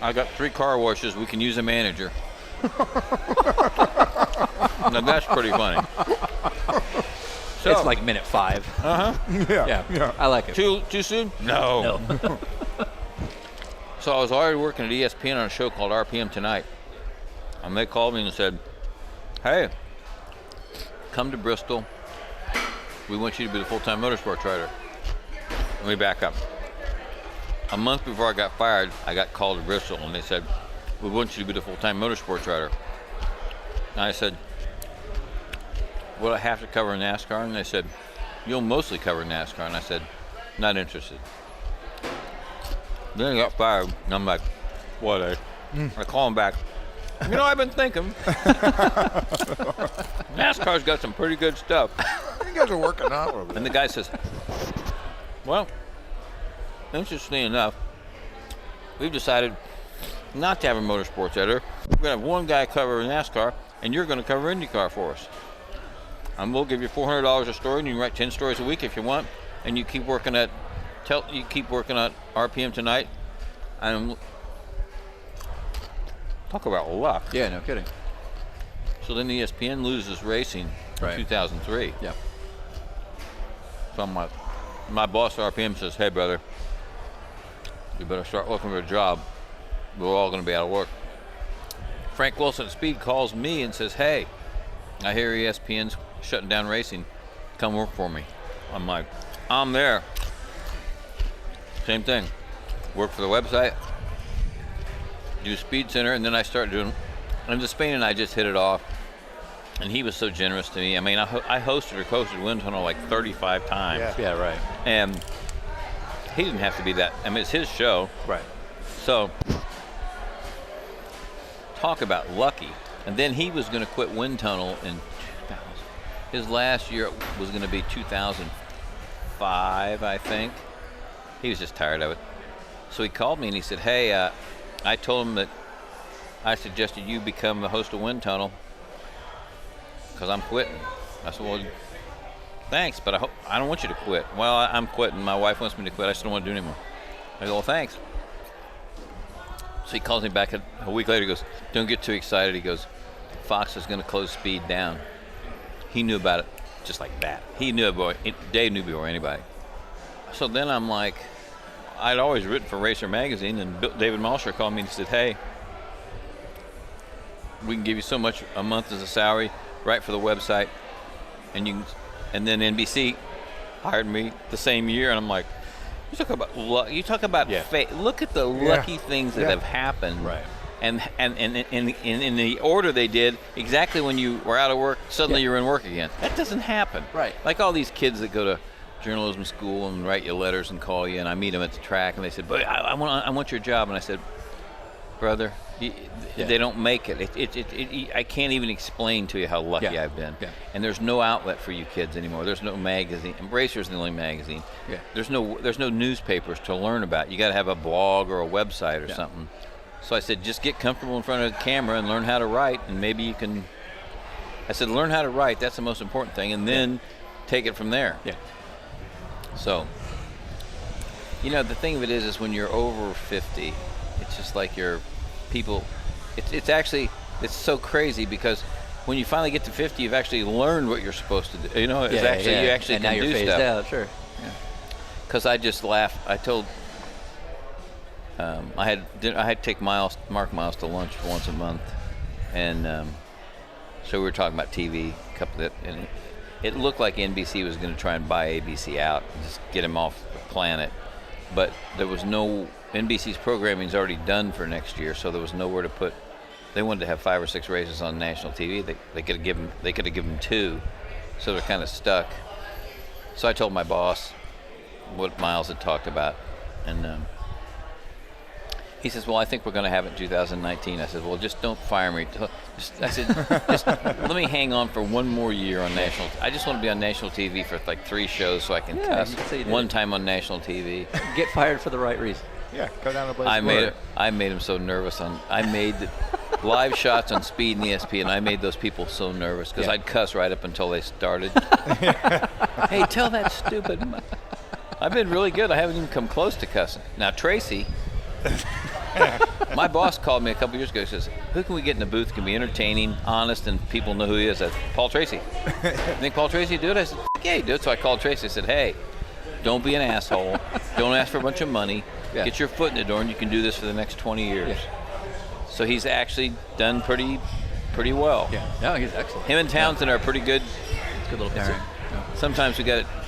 "I got 3 car washes. We can use a manager." Now that's pretty funny. So, It's like minute 5. Yeah. I like it. too soon? No. So I was already working at ESPN on a show called RPM Tonight. And they called me and said, "Hey, come to Bristol. We want you to be the full-time motorsports writer." Let me back up. A month before I got fired, I got called to Bristol, and they said, "We want you to be the full-time motorsports writer." And I said, "Will I have to cover NASCAR?" And they said, "You'll mostly cover NASCAR." And I said, "Not interested." Then I got fired, and I'm like, "What?" I call him back. "You know, I've been thinking. NASCAR's got some pretty good stuff." You guys are working out over there. And the guy says, "Well, interestingly enough, we've decided not to have a motorsports editor. We're going to have one guy cover NASCAR, and you're going to cover IndyCar for us. And we'll give you $400 a story, and you can write 10 stories a week if you want, and you keep working at RPM Tonight." And talk about luck. Yeah, no kidding. So then ESPN loses racing in 2003. Yeah. So my boss at RPM says, "Hey, brother, you better start looking for a job. We're all going to be out of work." Frank Wilson at Speed calls me and says, "Hey, I hear ESPN's shutting down racing. Come work for me." I'm like, "I'm there." Same thing. Work for the website, do Speed Center, and then I started doing, and Despain and I just hit it off. And he was so generous to me. I mean, I hosted or coached Wind Tunnel like 35 times. Yeah, right. And he didn't have to be that. I mean, it's his show. Right. So, talk about lucky. And then he was going to quit Wind Tunnel in 2000. His last year was going to be 2005, I think. He was just tired of it. So he called me and he said, "Hey, I told him that I suggested you become the host of Wind Tunnel because I'm quitting." I said, "Well, thanks, but I don't want you to quit." "Well, I'm quitting. My wife wants me to quit. I just don't want to do it anymore." I go, "Well, thanks." So he calls me back a week later. He goes, "Don't get too excited." He goes, "Fox is going to close Speed down." He knew about it just like that. He knew it. Dave knew before anybody. So then I'm like, I'd always written for Racer Magazine, and David Malsher called me and said, "Hey, we can give you so much a month as a salary, write for the website, and then NBC hired me the same year." And I'm like, you talk about luck. You talk about fate. Look at the lucky things that have happened. Right. And in the order they did, exactly when you were out of work, suddenly you're in work again. That doesn't happen. Right. Like all these kids that go to journalism school and write you letters and call you, and I meet them at the track, and they said, "But I want your job." And I said, "Brother, they don't make it. I can't even explain to you how lucky I've been." Yeah. And there's no outlet for you kids anymore. There's no magazine. Racer's the only magazine. Yeah. There's no newspapers to learn about. You got to have a blog or a website or something. So I said, just get comfortable in front of the camera and learn how to write, and maybe you can. I said, learn how to write. That's the most important thing, and then take it from there. Yeah. So, the thing of it is when you're over 50, it's just like it's so crazy because when you finally get to 50, you've actually learned what you're supposed to do. You actually and can now you're do phased stuff. out, sure. Because I just laughed. I told, I had to take Mark Miles to lunch once a month, and so we were talking about TV, and it looked like NBC was going to try and buy ABC out and just get him off the planet. But there was no, NBC's programming's already done for next year, so there was nowhere to put. They wanted to have 5 or 6 races on national TV. They could have given them 2, so they're kind of stuck. So I told my boss, what Miles had talked about, and he says, "Well, I think we're going to have it in 2019." I said, "Well, just don't fire me." Just let me hang on for one more year on national. I just want to be on national TV for like 3 shows so I can cuss one time on national TV. Get fired for the right reason. Yeah, go down the blaze. I made him so nervous. I made the live shots on Speed and ESPN. I made those people so nervous because I'd cuss right up until they started. Hey, tell that stupid. I've been really good. I haven't even come close to cussing. Now Tracy. My boss called me a couple years ago. He says, "Who can we get in the booth? Can be entertaining, honest, and people know who he is?" I said, "Paul Tracy." You think Paul Tracy do it? I said, "Yeah, he do it." So I called Tracy. I said, "Hey, don't be an asshole. Don't ask for a bunch of money. Get your foot in the door, and you can do this for the next 20 years." Yeah. So he's actually done pretty well. Yeah. No, he's excellent. Him and Townsend are pretty good. It's a good little pairing. Sometimes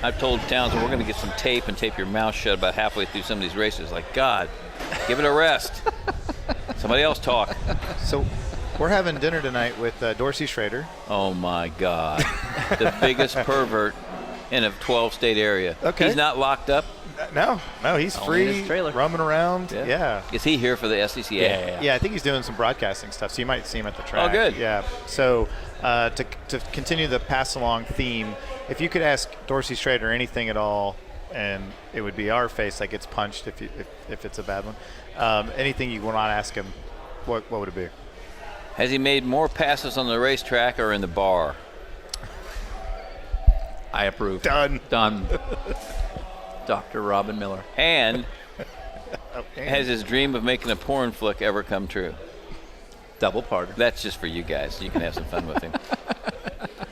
I've told Townsend we're going to get some tape and tape your mouth shut about halfway through some of these races. Like, God, give it a rest. Somebody else talk. So we're having dinner tonight with Dorsey Schrader. Oh, my God. The biggest pervert in a 12-state area. Okay. He's not locked up? No, he's Only in free, his trailer. roaming around. Yeah. Is he here for the SCCA? Yeah, I think he's doing some broadcasting stuff, so you might see him at the track. Oh, good. Yeah. So to continue the pass-along theme, if you could ask Dorsey Schrader anything at all, and it would be our face that gets punched if it's a bad one, anything you want to ask him, what would it be? Has he made more passes on the racetrack or in the bar? I approve. Done. Dr. Robin Miller. And has his dream of making a porn flick ever come true? Double parter. That's just for you guys. You can have some fun with him.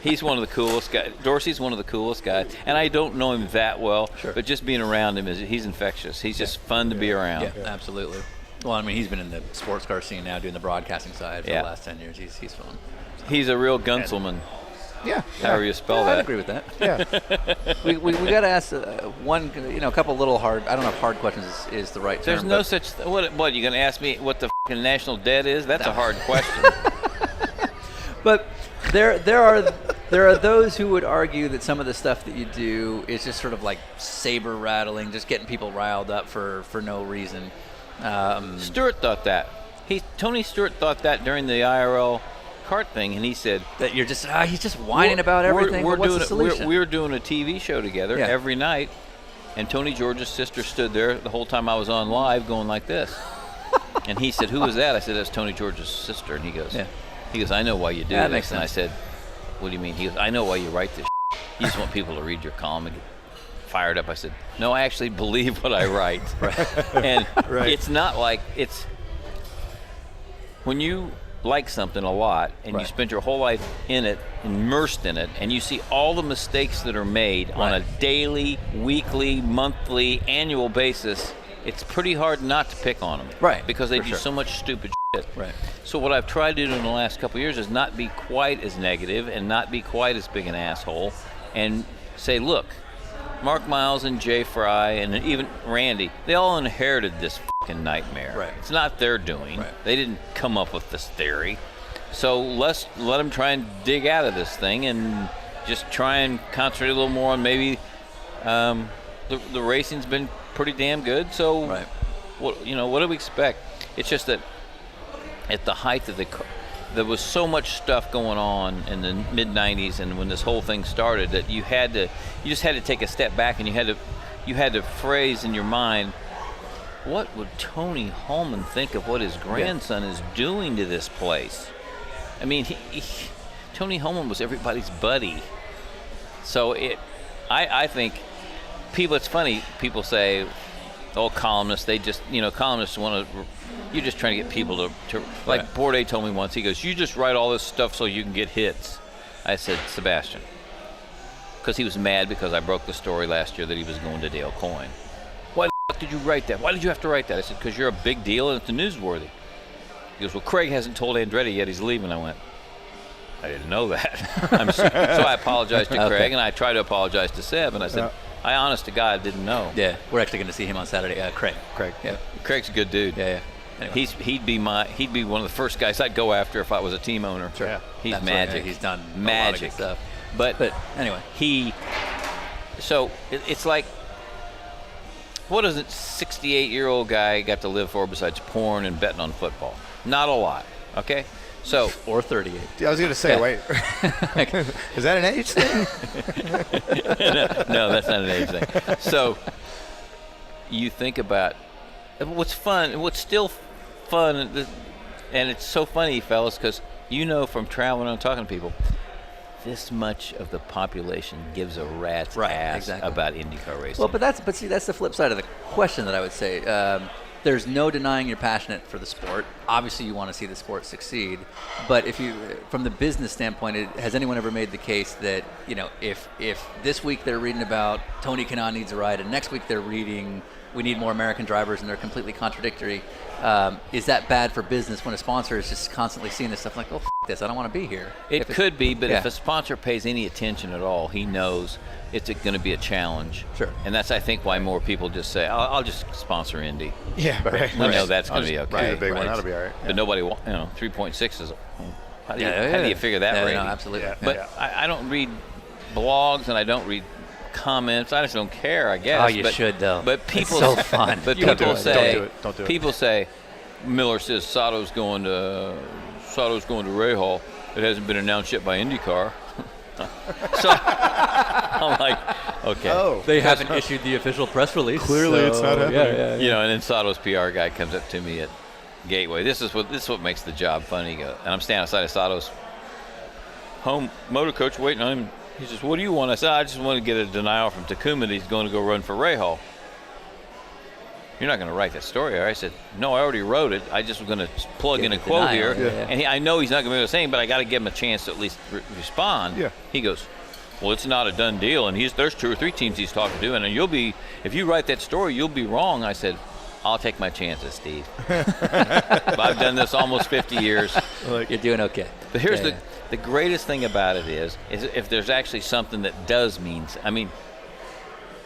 He's one of the coolest guys. Dorsey's one of the coolest guys. And I don't know him that well, but just being around him, he's infectious. He's just fun to be around. Yeah, absolutely. Well, I mean, he's been in the sports car scene now doing the broadcasting side for the last 10 years. He's fun. He's a real gunselman. Yeah. However you spell that. I'd agree with that. Yeah. we got to ask a couple little hard. I don't know if hard questions is the right term. There's no such. What you gonna ask me? What the fucking national debt is? That's a hard question. But there are those who would argue that some of the stuff that you do is just sort of like saber rattling, just getting people riled up for no reason. Stewart thought that. Tony Stewart thought that during the IRL kart thing, and he said that you're just he's just whining about everything. What's the solution? We were doing a TV show together every night, and Tony George's sister stood there the whole time I was on live going like this. And he said, "Who was that?" I said, "That's Tony George's sister." And he goes, "I know why you do that this." makes sense. And I said, "What do you mean?" He goes, "I know why you write this. You just want people to read your column and get fired up." I said, "No, I actually believe what I write." And it's not like it's when you like something a lot and you spend your whole life in it, immersed in it, and you see all the mistakes that are made on a daily, weekly, monthly, annual basis, it's pretty hard not to pick on them. Right. Because they do so much stupid shit. Right. So what I've tried to do in the last couple of years is not be quite as negative and not be quite as big an asshole and say, look, Mark Miles and Jay Fry and even Randy, they all inherited this fucking nightmare. Right. It's not their doing. Right. They didn't come up with this theory. So let's let them try and dig out of this thing and just try and concentrate a little more on maybe the racing's been pretty damn good. So what do we expect? It's just that at the height of there was so much stuff going on in the mid-90s and when this whole thing started that you just had to take a step back and you had to phrase in your mind, what would Tony Holman think of what his grandson is doing to this place? I mean, Tony Holman was everybody's buddy. So I think people, it's funny, people say, oh, columnists, they just, columnists want to, you're just trying to get people to like Bourdais told me once, he goes, you just write all this stuff so you can get hits. I said, Sebastian, because he was mad because I broke the story last year that he was going to Dale Coyne. Why the fuck did you write that? Why did you have to write that? I said, because you're a big deal and it's newsworthy. He goes, well, Craig hasn't told Andretti yet he's leaving. I went, I didn't know that. So I apologized to Craig and I tried to apologize to Seb and I said, I honest to God didn't know. Yeah, we're actually going to see him on Saturday. Craig. Yeah. Craig's a good dude. Yeah. Anyway. He'd be one of the first guys I'd go after if I was a team owner. Sure. Yeah. He's magic. He's done magic a lot of good stuff. But anyway, so it's like What does a 68-year-old guy got to live for besides porn and betting on football? Not a lot, okay? So Or 38. I was going to say, Yeah. wait. Is that an age thing? no, that's not an age thing. So you think about what's fun, what's still fun, and it's so funny, fellas, because from traveling and talking to people, this much of the population gives a rat's ass about IndyCar racing. Well, but see, that's the flip side of the question that I would say. There's no denying you're passionate for the sport. Obviously, you want to see the sport succeed. But from the business standpoint, has anyone ever made the case that, if this week they're reading about Tony Kanaan needs a ride, and next week they're reading we need more American drivers, and they're completely contradictory, is that bad for business when a sponsor is just constantly seeing this stuff like, oh, this, I don't want to be here? It could be, but if a sponsor pays any attention at all, he knows it's going to be a challenge. Sure. And that's, I think, why more people just say, I'll just sponsor Indy. Yeah, right. We know that's going to be okay. The big one, that'll be all right. But nobody, 3.6 is, how do you figure that rating? No, absolutely. Yeah. But I don't read blogs and I don't read comments. I just don't care, I guess. Oh, you should, though. But people, it's so fun. But You people do it. say, Don't do it. people say, Miller says Sato's going to Rahal. It hasn't been announced yet by IndyCar. So I'm like, okay. Oh, They haven't issued the official press release. Clearly it's not happening. Yeah. And then Sato's PR guy comes up to me at Gateway. This is what makes the job fun. He goes, and I'm standing outside of Sato's home motor coach waiting on him. He says, "What do you want?" I said, "I just want to get a denial from Takuma that he's going to go run for Rahal." "You're not going to write that story, are you?" I said, "No, I already wrote it. I just was going to plug in a quote here." denial, yeah. And I know he's not going to be able to say it, but I got to give him a chance to at least respond. Yeah. He goes, "Well, it's not a done deal, and there's 2 or 3 teams he's talking to, and if you write that story, you'll be wrong." I said, "I'll take my chances, Steve." I've done this almost 50 years. You're doing okay. But here's the greatest thing about it is if there's actually something that does mean,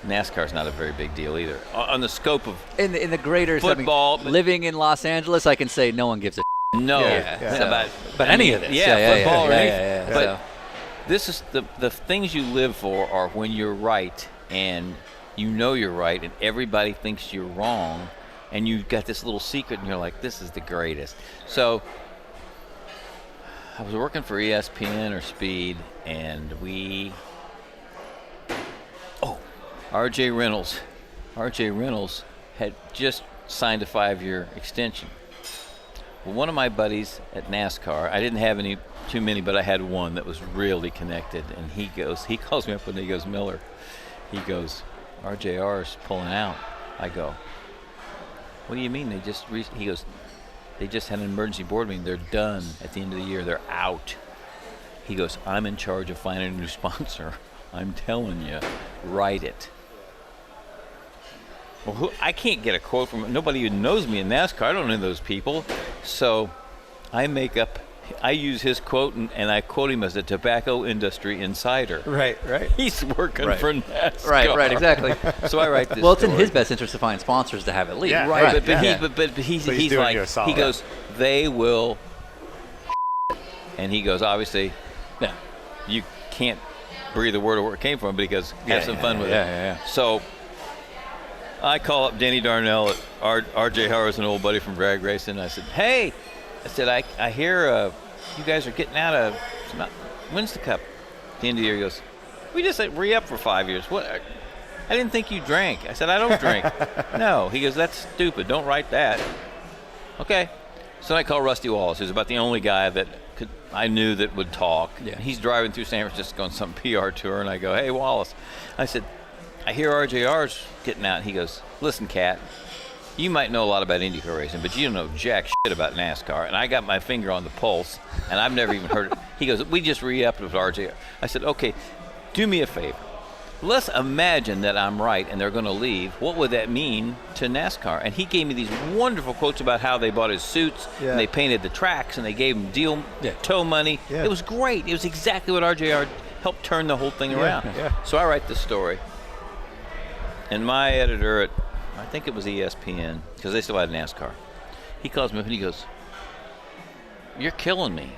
NASCAR's not a very big deal either. On the scope of In the greater football, living in Los Angeles, I can say no one gives a no, Yeah. about any of this. football or anything. Yeah. But So, this is the things you live for are when you're right and you know you're right and everybody thinks you're wrong and you've got this little secret and you're like, this is the greatest. So I was working for ESPN or Speed and RJ Reynolds had just signed a 5-year extension. Well, one of my buddies at NASCAR, I didn't have too many, but I had one that was really connected. And he calls me up and he goes, "Miller," he goes, "RJR's pulling out." I go, "What do you mean?" He goes, "They just had an emergency board meeting. They're done at the end of the year. They're out." He goes, "I'm in charge of finding a new sponsor. I'm telling you, write it." Well, I can't get a quote from nobody who knows me in NASCAR. I don't know those people. So I use his quote and I quote him as a tobacco industry insider. Right. He's working for NASCAR. right, exactly. So I write this Well, it's in story. his best interest to find sponsors to have it lead. Yeah. Right, Yeah. but he's doing like, you a solid. he goes, "They will," and he goes, obviously, Yeah. you can't breathe a word of where it came from, but he goes, have some fun with it. Yeah. So I call up Denny Darnell at RJ Harris, an old buddy from drag racing. I said, "Hey," I said, I hear you guys are getting out of, when's the Cup? At the end of the year. He goes, "We just re-up for 5 years. What? I didn't think you drank." I said, "I don't drink." "No." He goes, "That's stupid. Don't write that." Okay. So I call Rusty Wallace, who's about the only guy that I knew that would talk. Yeah. He's driving through San Francisco on some PR tour, and I go, "Hey, Wallace," I said, "I hear RJR's getting out." He goes, "Listen, Cat, you might know a lot about IndyCar racing, but you don't know jack shit about NASCAR." And I got my finger on the pulse, and I've never even heard it. He goes, "We just re-upped with RJR." I said, "Okay, do me a favor. Let's imagine that I'm right and they're going to leave. What would that mean to NASCAR?" And he gave me these wonderful quotes about how they bought his suits Yeah. and they painted the tracks and they gave him tow money. Yeah. It was great. It was exactly what RJR helped turn the whole thing around. Yeah. So I write this story. And my editor at, I think it was ESPN, because they still had NASCAR, he calls me up and he goes, "You're killing me.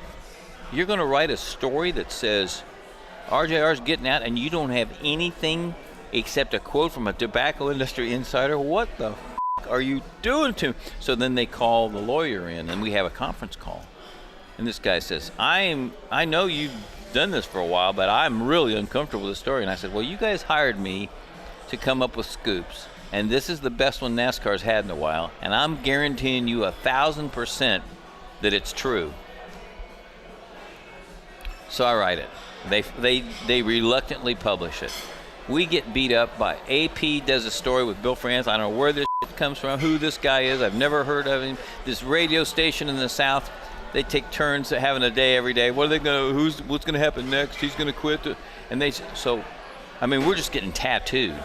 You're going to write a story that says RJR's getting out and you don't have anything accept a quote from a tobacco industry insider? What the are you doing to me? So then they call the lawyer in, and we have a conference call. And this guy says, I know you've done this for a while, but I'm really uncomfortable with the story. And I said, well, you guys hired me to come up with scoops, and this is the best one NASCAR's had in a while, and I'm guaranteeing you 1,000% that it's true. So I write it. They reluctantly publish it. We get beat up by AP does a story with Bill France. I don't know where this shit comes from, who this guy is. I've never heard of him. This radio station in the South, they take turns at having a day every day. What are they going to, what's going to happen next? He's going to quit. And we're just getting tattooed.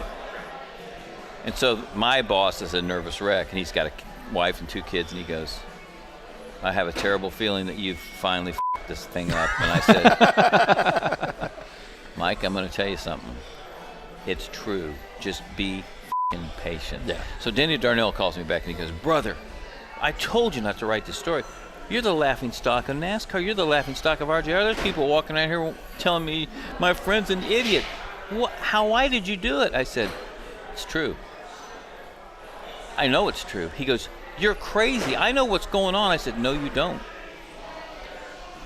And so my boss is a nervous wreck, and he's got a wife and 2 kids, and he goes, I have a terrible feeling that you've finally f***ed this thing up. And I said, Mike, I'm going to tell you something. It's true. Just be f***ing patient. Yeah. So Denny Darnell calls me back, and he goes, brother, I told you not to write this story. You're the laughing stock of NASCAR. You're the laughing stock of RJR. There's people walking around here telling me my friend's an idiot. Why did you do it? I said, it's true. I know it's true. He goes, you're crazy. I know what's going on. I said, no, you don't.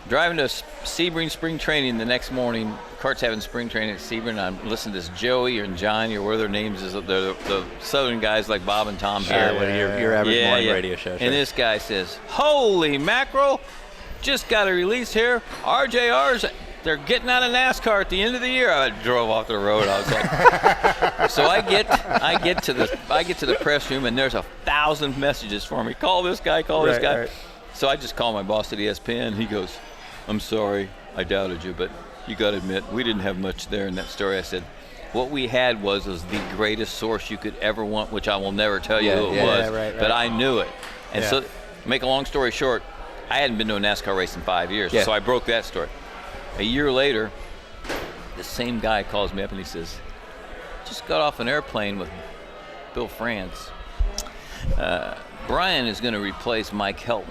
Driving to Sebring spring training the next morning, Cart's having spring training at Sebring. I'm listening to this Joey or Johnny or whatever their names is. The Southern guys like Bob and Tom here. Your average morning radio show. Sure. And this guy says, holy mackerel, just got a release here. RJR's, they're getting out of NASCAR at the end of the year. I drove off the road. I was like, so I get to the press room, and there's 1,000 messages for me. Call this guy, call this guy. Right. So I just call my boss at ESPN. He goes, I'm sorry, I doubted you, but you got to admit, we didn't have much there in that story. I said, what we had was the greatest source you could ever want, which I will never tell you who it was, right. But I knew it. And so, make a long story short, I hadn't been to a NASCAR race in 5 years, so I broke that story. A year later, the same guy calls me up and he says, just got off an airplane with Bill France. Brian is going to replace Mike Helton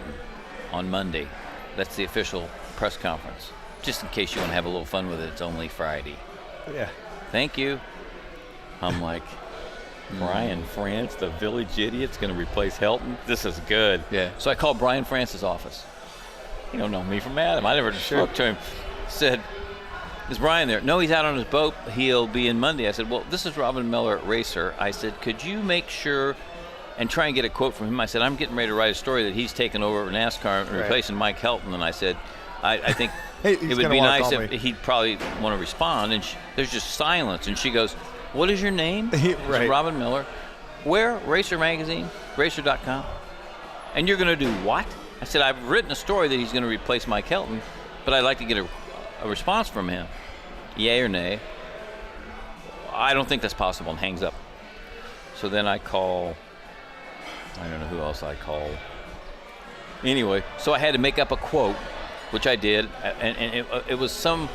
on Monday. That's the official press conference. Just in case you want to have a little fun with it, it's only Friday. Yeah. Thank you. I'm like, Brian France, the village idiot's going to replace Helton? This is good. Yeah. So I called Brian France's office. You don't know me from Adam. I never spoke to him. Said, is Brian there? No, he's out on his boat. He'll be in Monday. I said, well, this is Robin Miller at Racer. I said, could you make sure and try and get a quote from him? I said, I'm getting ready to write a story that he's taking over NASCAR and replacing Mike Helton. And I said, I think it would be nice if he'd probably want to respond. And there's just silence. And she goes, what is your name? Right. Robin Miller. Where? Racer Magazine, racer.com. And you're going to do what? I said, I've written a story that he's going to replace Mike Helton, but I'd like to get a response from him. Yay or nay? I don't think that's possible, and hangs up. So then I call, I don't know who else I called. Anyway, so I had to make up a quote, which I did, and it was some,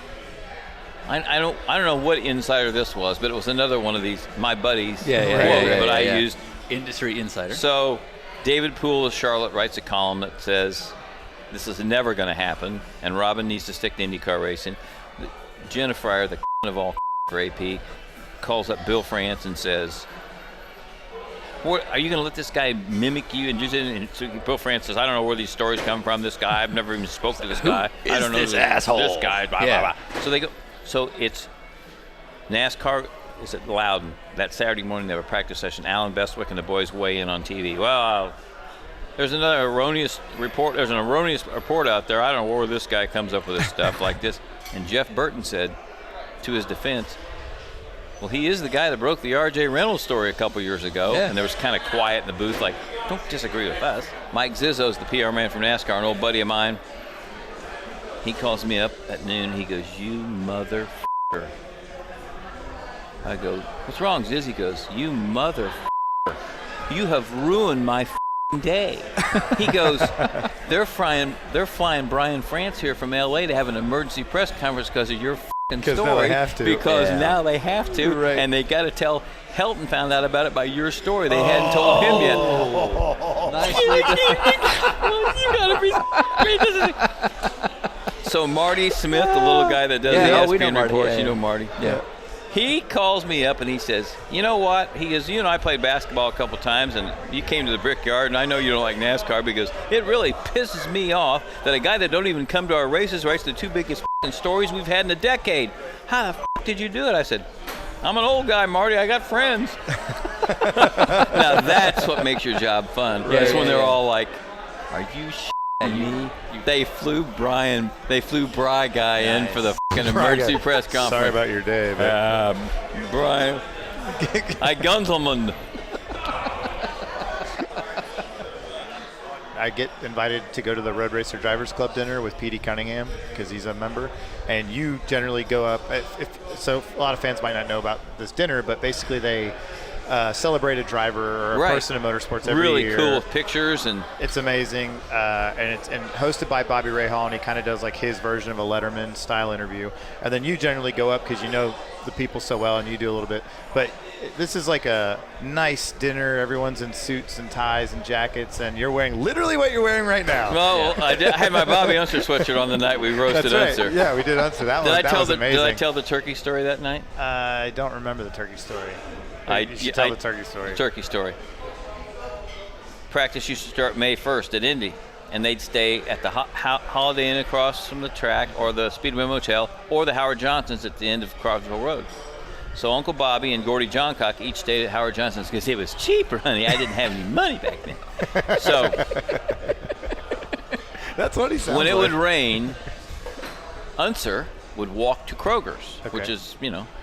I don't know what insider this was, but it was another one of these, my buddies. But I used industry insider. So David Poole of Charlotte writes a column that says, this is never going to happen, and Robin needs to stick to IndyCar racing. Jenna Fryer, the of all for AP, calls up Bill France and says, what, are you going to let this guy mimic you? And so Bill France says, I don't know where these stories come from. This guy, I've never even spoken to this guy. I don't know this asshole. This guy, blah, blah, blah. So they go. So it's NASCAR is at Loudon. That Saturday morning they have a practice session. Alan Bestwick and the boys weigh in on TV. Well, there's another erroneous report. There's an erroneous report out there. I don't know where this guy comes up with this stuff like this. And Jeff Burton said, to his defense, well, he is the guy that broke the R.J. Reynolds story a couple years ago. Yeah. And there was kind of quiet in the booth, like, don't disagree with us. Mike Zizzo's the PR man from NASCAR, an old buddy of mine. He calls me up at noon. He goes, you motherfucker. I go, what's wrong, Ziz? He goes, you motherfucker. You have ruined my day. He goes, they're flying Brian France here from L.A. to have an emergency press conference because of your story. Now they have to. Because now they have to, right. And they got to tell. Helton found out about it by your story. They hadn't told him yet. Nicely done. You gotta be. So Marty Smith, the little guy that does the ESPN reports, you know Marty. Yeah. He calls me up and he says, you know what? He goes, you know, I played basketball a couple times and you came to the Brickyard, and I know you don't like NASCAR because it really pisses me off that a guy that don't even come to our races writes the 2 biggest stories we've had in a decade. How the did you do it? I said, I'm an old guy, Marty. I got friends. Now that's what makes your job fun. Yeah, That's when they're yeah. all like, are you me? They flew Bry guy in for the fucking emergency press conference. Sorry about your day, but Brian, I gentleman. I get invited to go to the Road Racer Drivers Club dinner with Petey Cunningham because he's a member, and you generally go up. So a lot of fans might not know about this dinner, but basically they celebrate a driver or a person in motorsports every really year. Really cool pictures, and it's amazing. And it's hosted by Bobby Rahal, and he kind of does like his version of a Letterman style interview. And then you generally go up because you know the people so well, and you do a little bit. But this is like a nice dinner. Everyone's in suits and ties and jackets, and you're wearing literally what you're wearing right now. Well, I had my Bobby Unser sweatshirt on the night we roasted That's right. Unser. Yeah, we did Unser. That was amazing. Did I tell the turkey story that night? I don't remember the turkey story. You should tell the turkey story. Turkey story. Practice used to start May 1st at Indy, and they'd stay at the Holiday Inn across from the track, or the Speedway Motel, or the Howard Johnson's at the end of Crosville Road. So Uncle Bobby and Gordy Johncock each stayed at Howard Johnson's because it was cheaper, honey. I didn't have any money back then. So that's what he sounds when it like. would rain, Unser would walk to Kroger's, which is,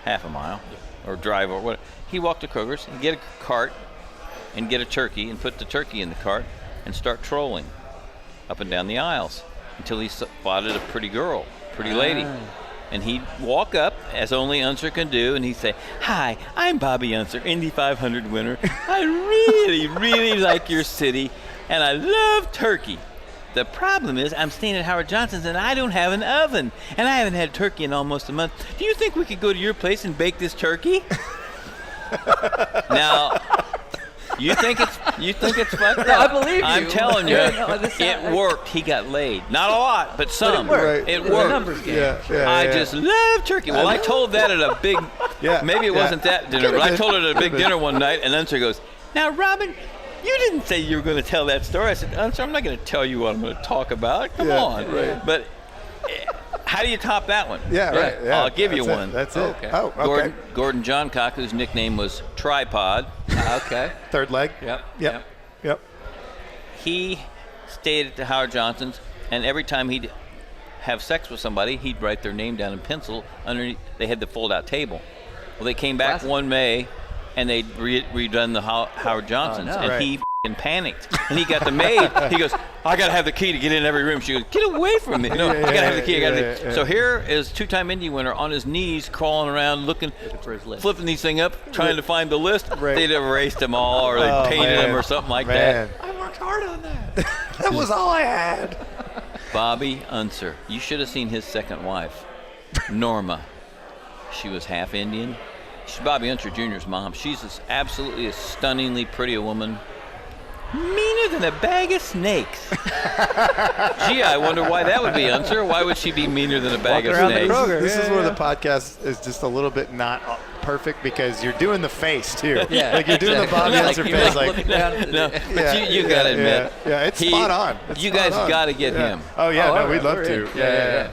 half a mile, or drive or whatever. He walked to Kroger's and get a cart and get a turkey and put the turkey in the cart and start trolling up and down the aisles until he spotted a pretty girl, pretty lady. And he'd walk up, as only Unser can do, and he'd say, "Hi, I'm Bobby Unser, Indy 500 winner. I really, really like your city, and I love turkey. The problem is I'm staying at Howard Johnson's, and I don't have an oven, and I haven't had turkey in almost a month. Do you think we could go to your place and bake this turkey?" Now, you think it's fucked up? No, I believe you. I'm telling you, it it worked. He got laid. Not a lot, but some. But it worked. It It's worked. a numbers game. I just love turkey. Well, I told that at a big, maybe it wasn't that dinner, but I told it at a big dinner one night, and Unser goes, "Now, Robin, you didn't say you were going to tell that story." I said, "Unser, I'm not going to tell you what I'm going to talk about. Come on." Right. But how do you top that one? Yeah, right. Yeah, I'll give you one. That's it. Okay. Oh, okay. Gordon Johncock, whose nickname was Tripod. Okay. Third leg. Yep. He stayed at the Howard Johnson's, and every time he'd have sex with somebody, he'd write their name down in pencil underneath. They had the fold-out table. Well, they came back one May, and they'd redone the Howard Johnson's, and he f***ing panicked. And he got the maid. He goes, "I got to have the key to get in every room." She goes, "Get away from me. No, I got to have the key. I got to have the key." So here is two-time Indy winner on his knees, crawling around, looking for his list, flipping these things up, trying to find the list. They'd erased them all, or they painted them, or something like that. I worked hard on that. That was all I had. Bobby Unser. You should have seen his second wife, Norma. She was half Indian. She's Bobby Unser Jr.'s mom. She's absolutely a stunningly pretty woman. Meaner than a bag of snakes. Gee, I wonder why that would be, Unser. Why would she be meaner than a bag of snakes? This is where the podcast is just a little bit not perfect because you're doing the face too. Yeah, like you're doing the Bobby Unser face. looking down. No, but you got to admit. Yeah, it's spot on. It's you spot guys on. got to get him. Oh, yeah, Oh, no, all we'd right, love we're to. in. Yeah.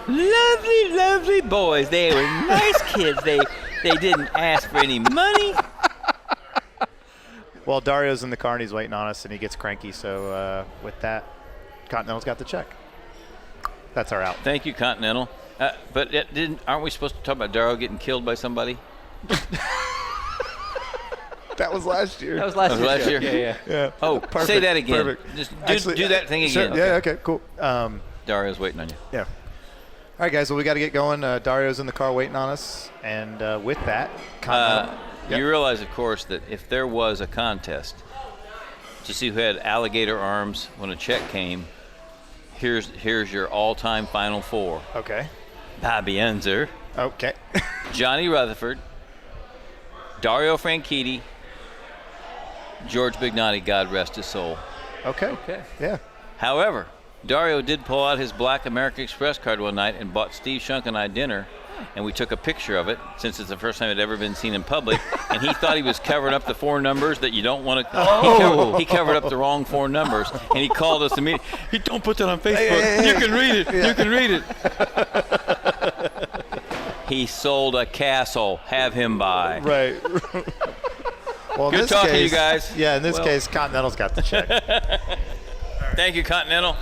Lovely, lovely boys. They were nice kids. They didn't ask for any money. Well, Dario's in the car and he's waiting on us and he gets cranky. So with that, Continental's got the check. That's our out. Thank you, Continental. But aren't we supposed to talk about Dario getting killed by somebody? That was last year. That was last year. Yeah. Oh, Perfect. say that again. Perfect. Just Actually, do that thing sure. again. Yeah, okay, cool. Dario's waiting on you. Yeah. All right, guys, well, we got to get going. Dario's in the car waiting on us. And with that, Continental. You realize, of course, that if there was a contest to see who had alligator arms when a check came, here's your all-time Final Four. Okay. Bobby Unser. Okay. Johnny Rutherford. Dario Franchitti. George Bignotti, God rest his soul. Okay. Yeah. However, Dario did pull out his Black American Express card one night and bought Steve Shunk and I dinner. and we took a picture of it since it's the first time it had ever been seen in public. And he thought he was covering up the 4 numbers that you don't want to. He covered up the wrong 4 numbers, and he called us immediately. He don't put that on Facebook. You can read it. You can read it. He sold a castle. Have him buy. Right. Well, Good talking to you guys. Yeah, in this case, Continental's got the check. Thank you, Continental.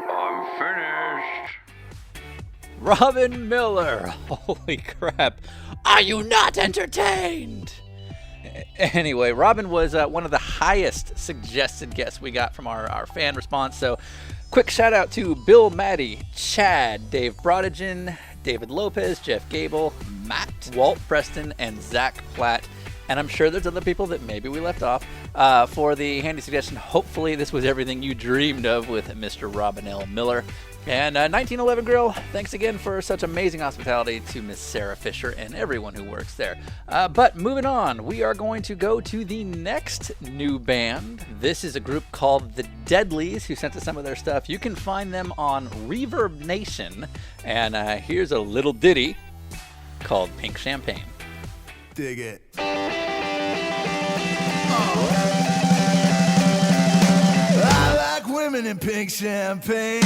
I'm finished. Robin Miller. Holy crap. Are you not entertained? Anyway, Robin was one of the highest suggested guests we got from our fan response. So quick shout out to Bill Maddie, Chad, Dave Brodigan, David Lopez, Jeff Gable, Matt, Walt Preston, and Zach Platt. And I'm sure there's other people that maybe we left off for the handy suggestion. Hopefully this was everything you dreamed of with Mr. Robin L. Miller. And 1911 Grill, thanks again for such amazing hospitality to Miss Sarah Fisher and everyone who works there. But moving on, we are going to go to the next new band. This is a group called the Deadlies, who sent us some of their stuff. You can find them on Reverb Nation. And here's a little ditty called Pink Champagne. Dig it. I like women in pink champagne.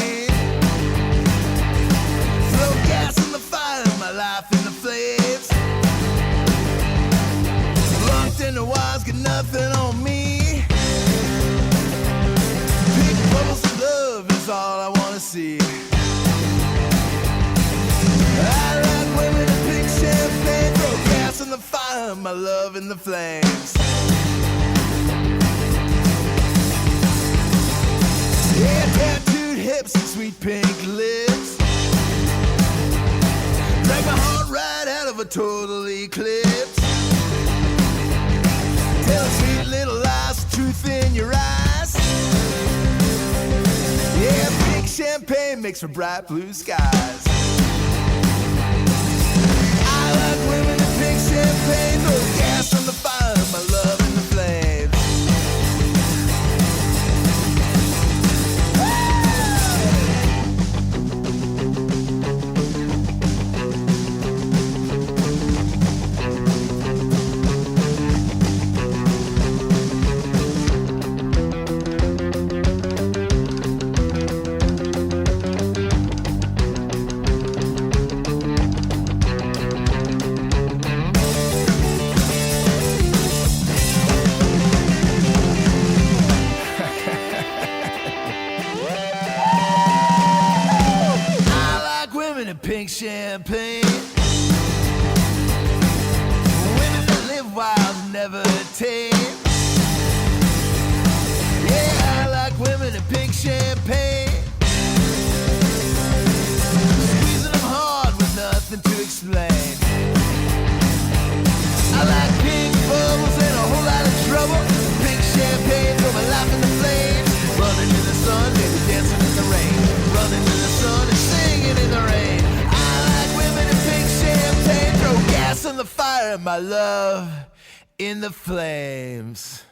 Throw gas in the fire, my life in the flames. Locked in the wires, got nothing on me. Pink bubbles of love is all I wanna see. I like women in pink champagne. Throw gas in the fire, my love in the flames. Yeah, tattooed hips and sweet pink lips. Drag my heart right out of a total eclipse. Tell sweet little lies, truth in your eyes. Yeah, pink champagne makes for bright blue skies. I like women in pink champagne. Throw gas on the fire, my love in the flames. Pink champagne. Women that live wild, never tame. Yeah, I like women in pink champagne. Squeezing them hard with nothing to explain. I like pink bubbles and a whole lot of trouble. Pink champagne, throw my life in the flames. Running in the sun, maybe dancing in the rain. Running in the sun and singing in the rain. Throw gas on the fire, my love, in the flames.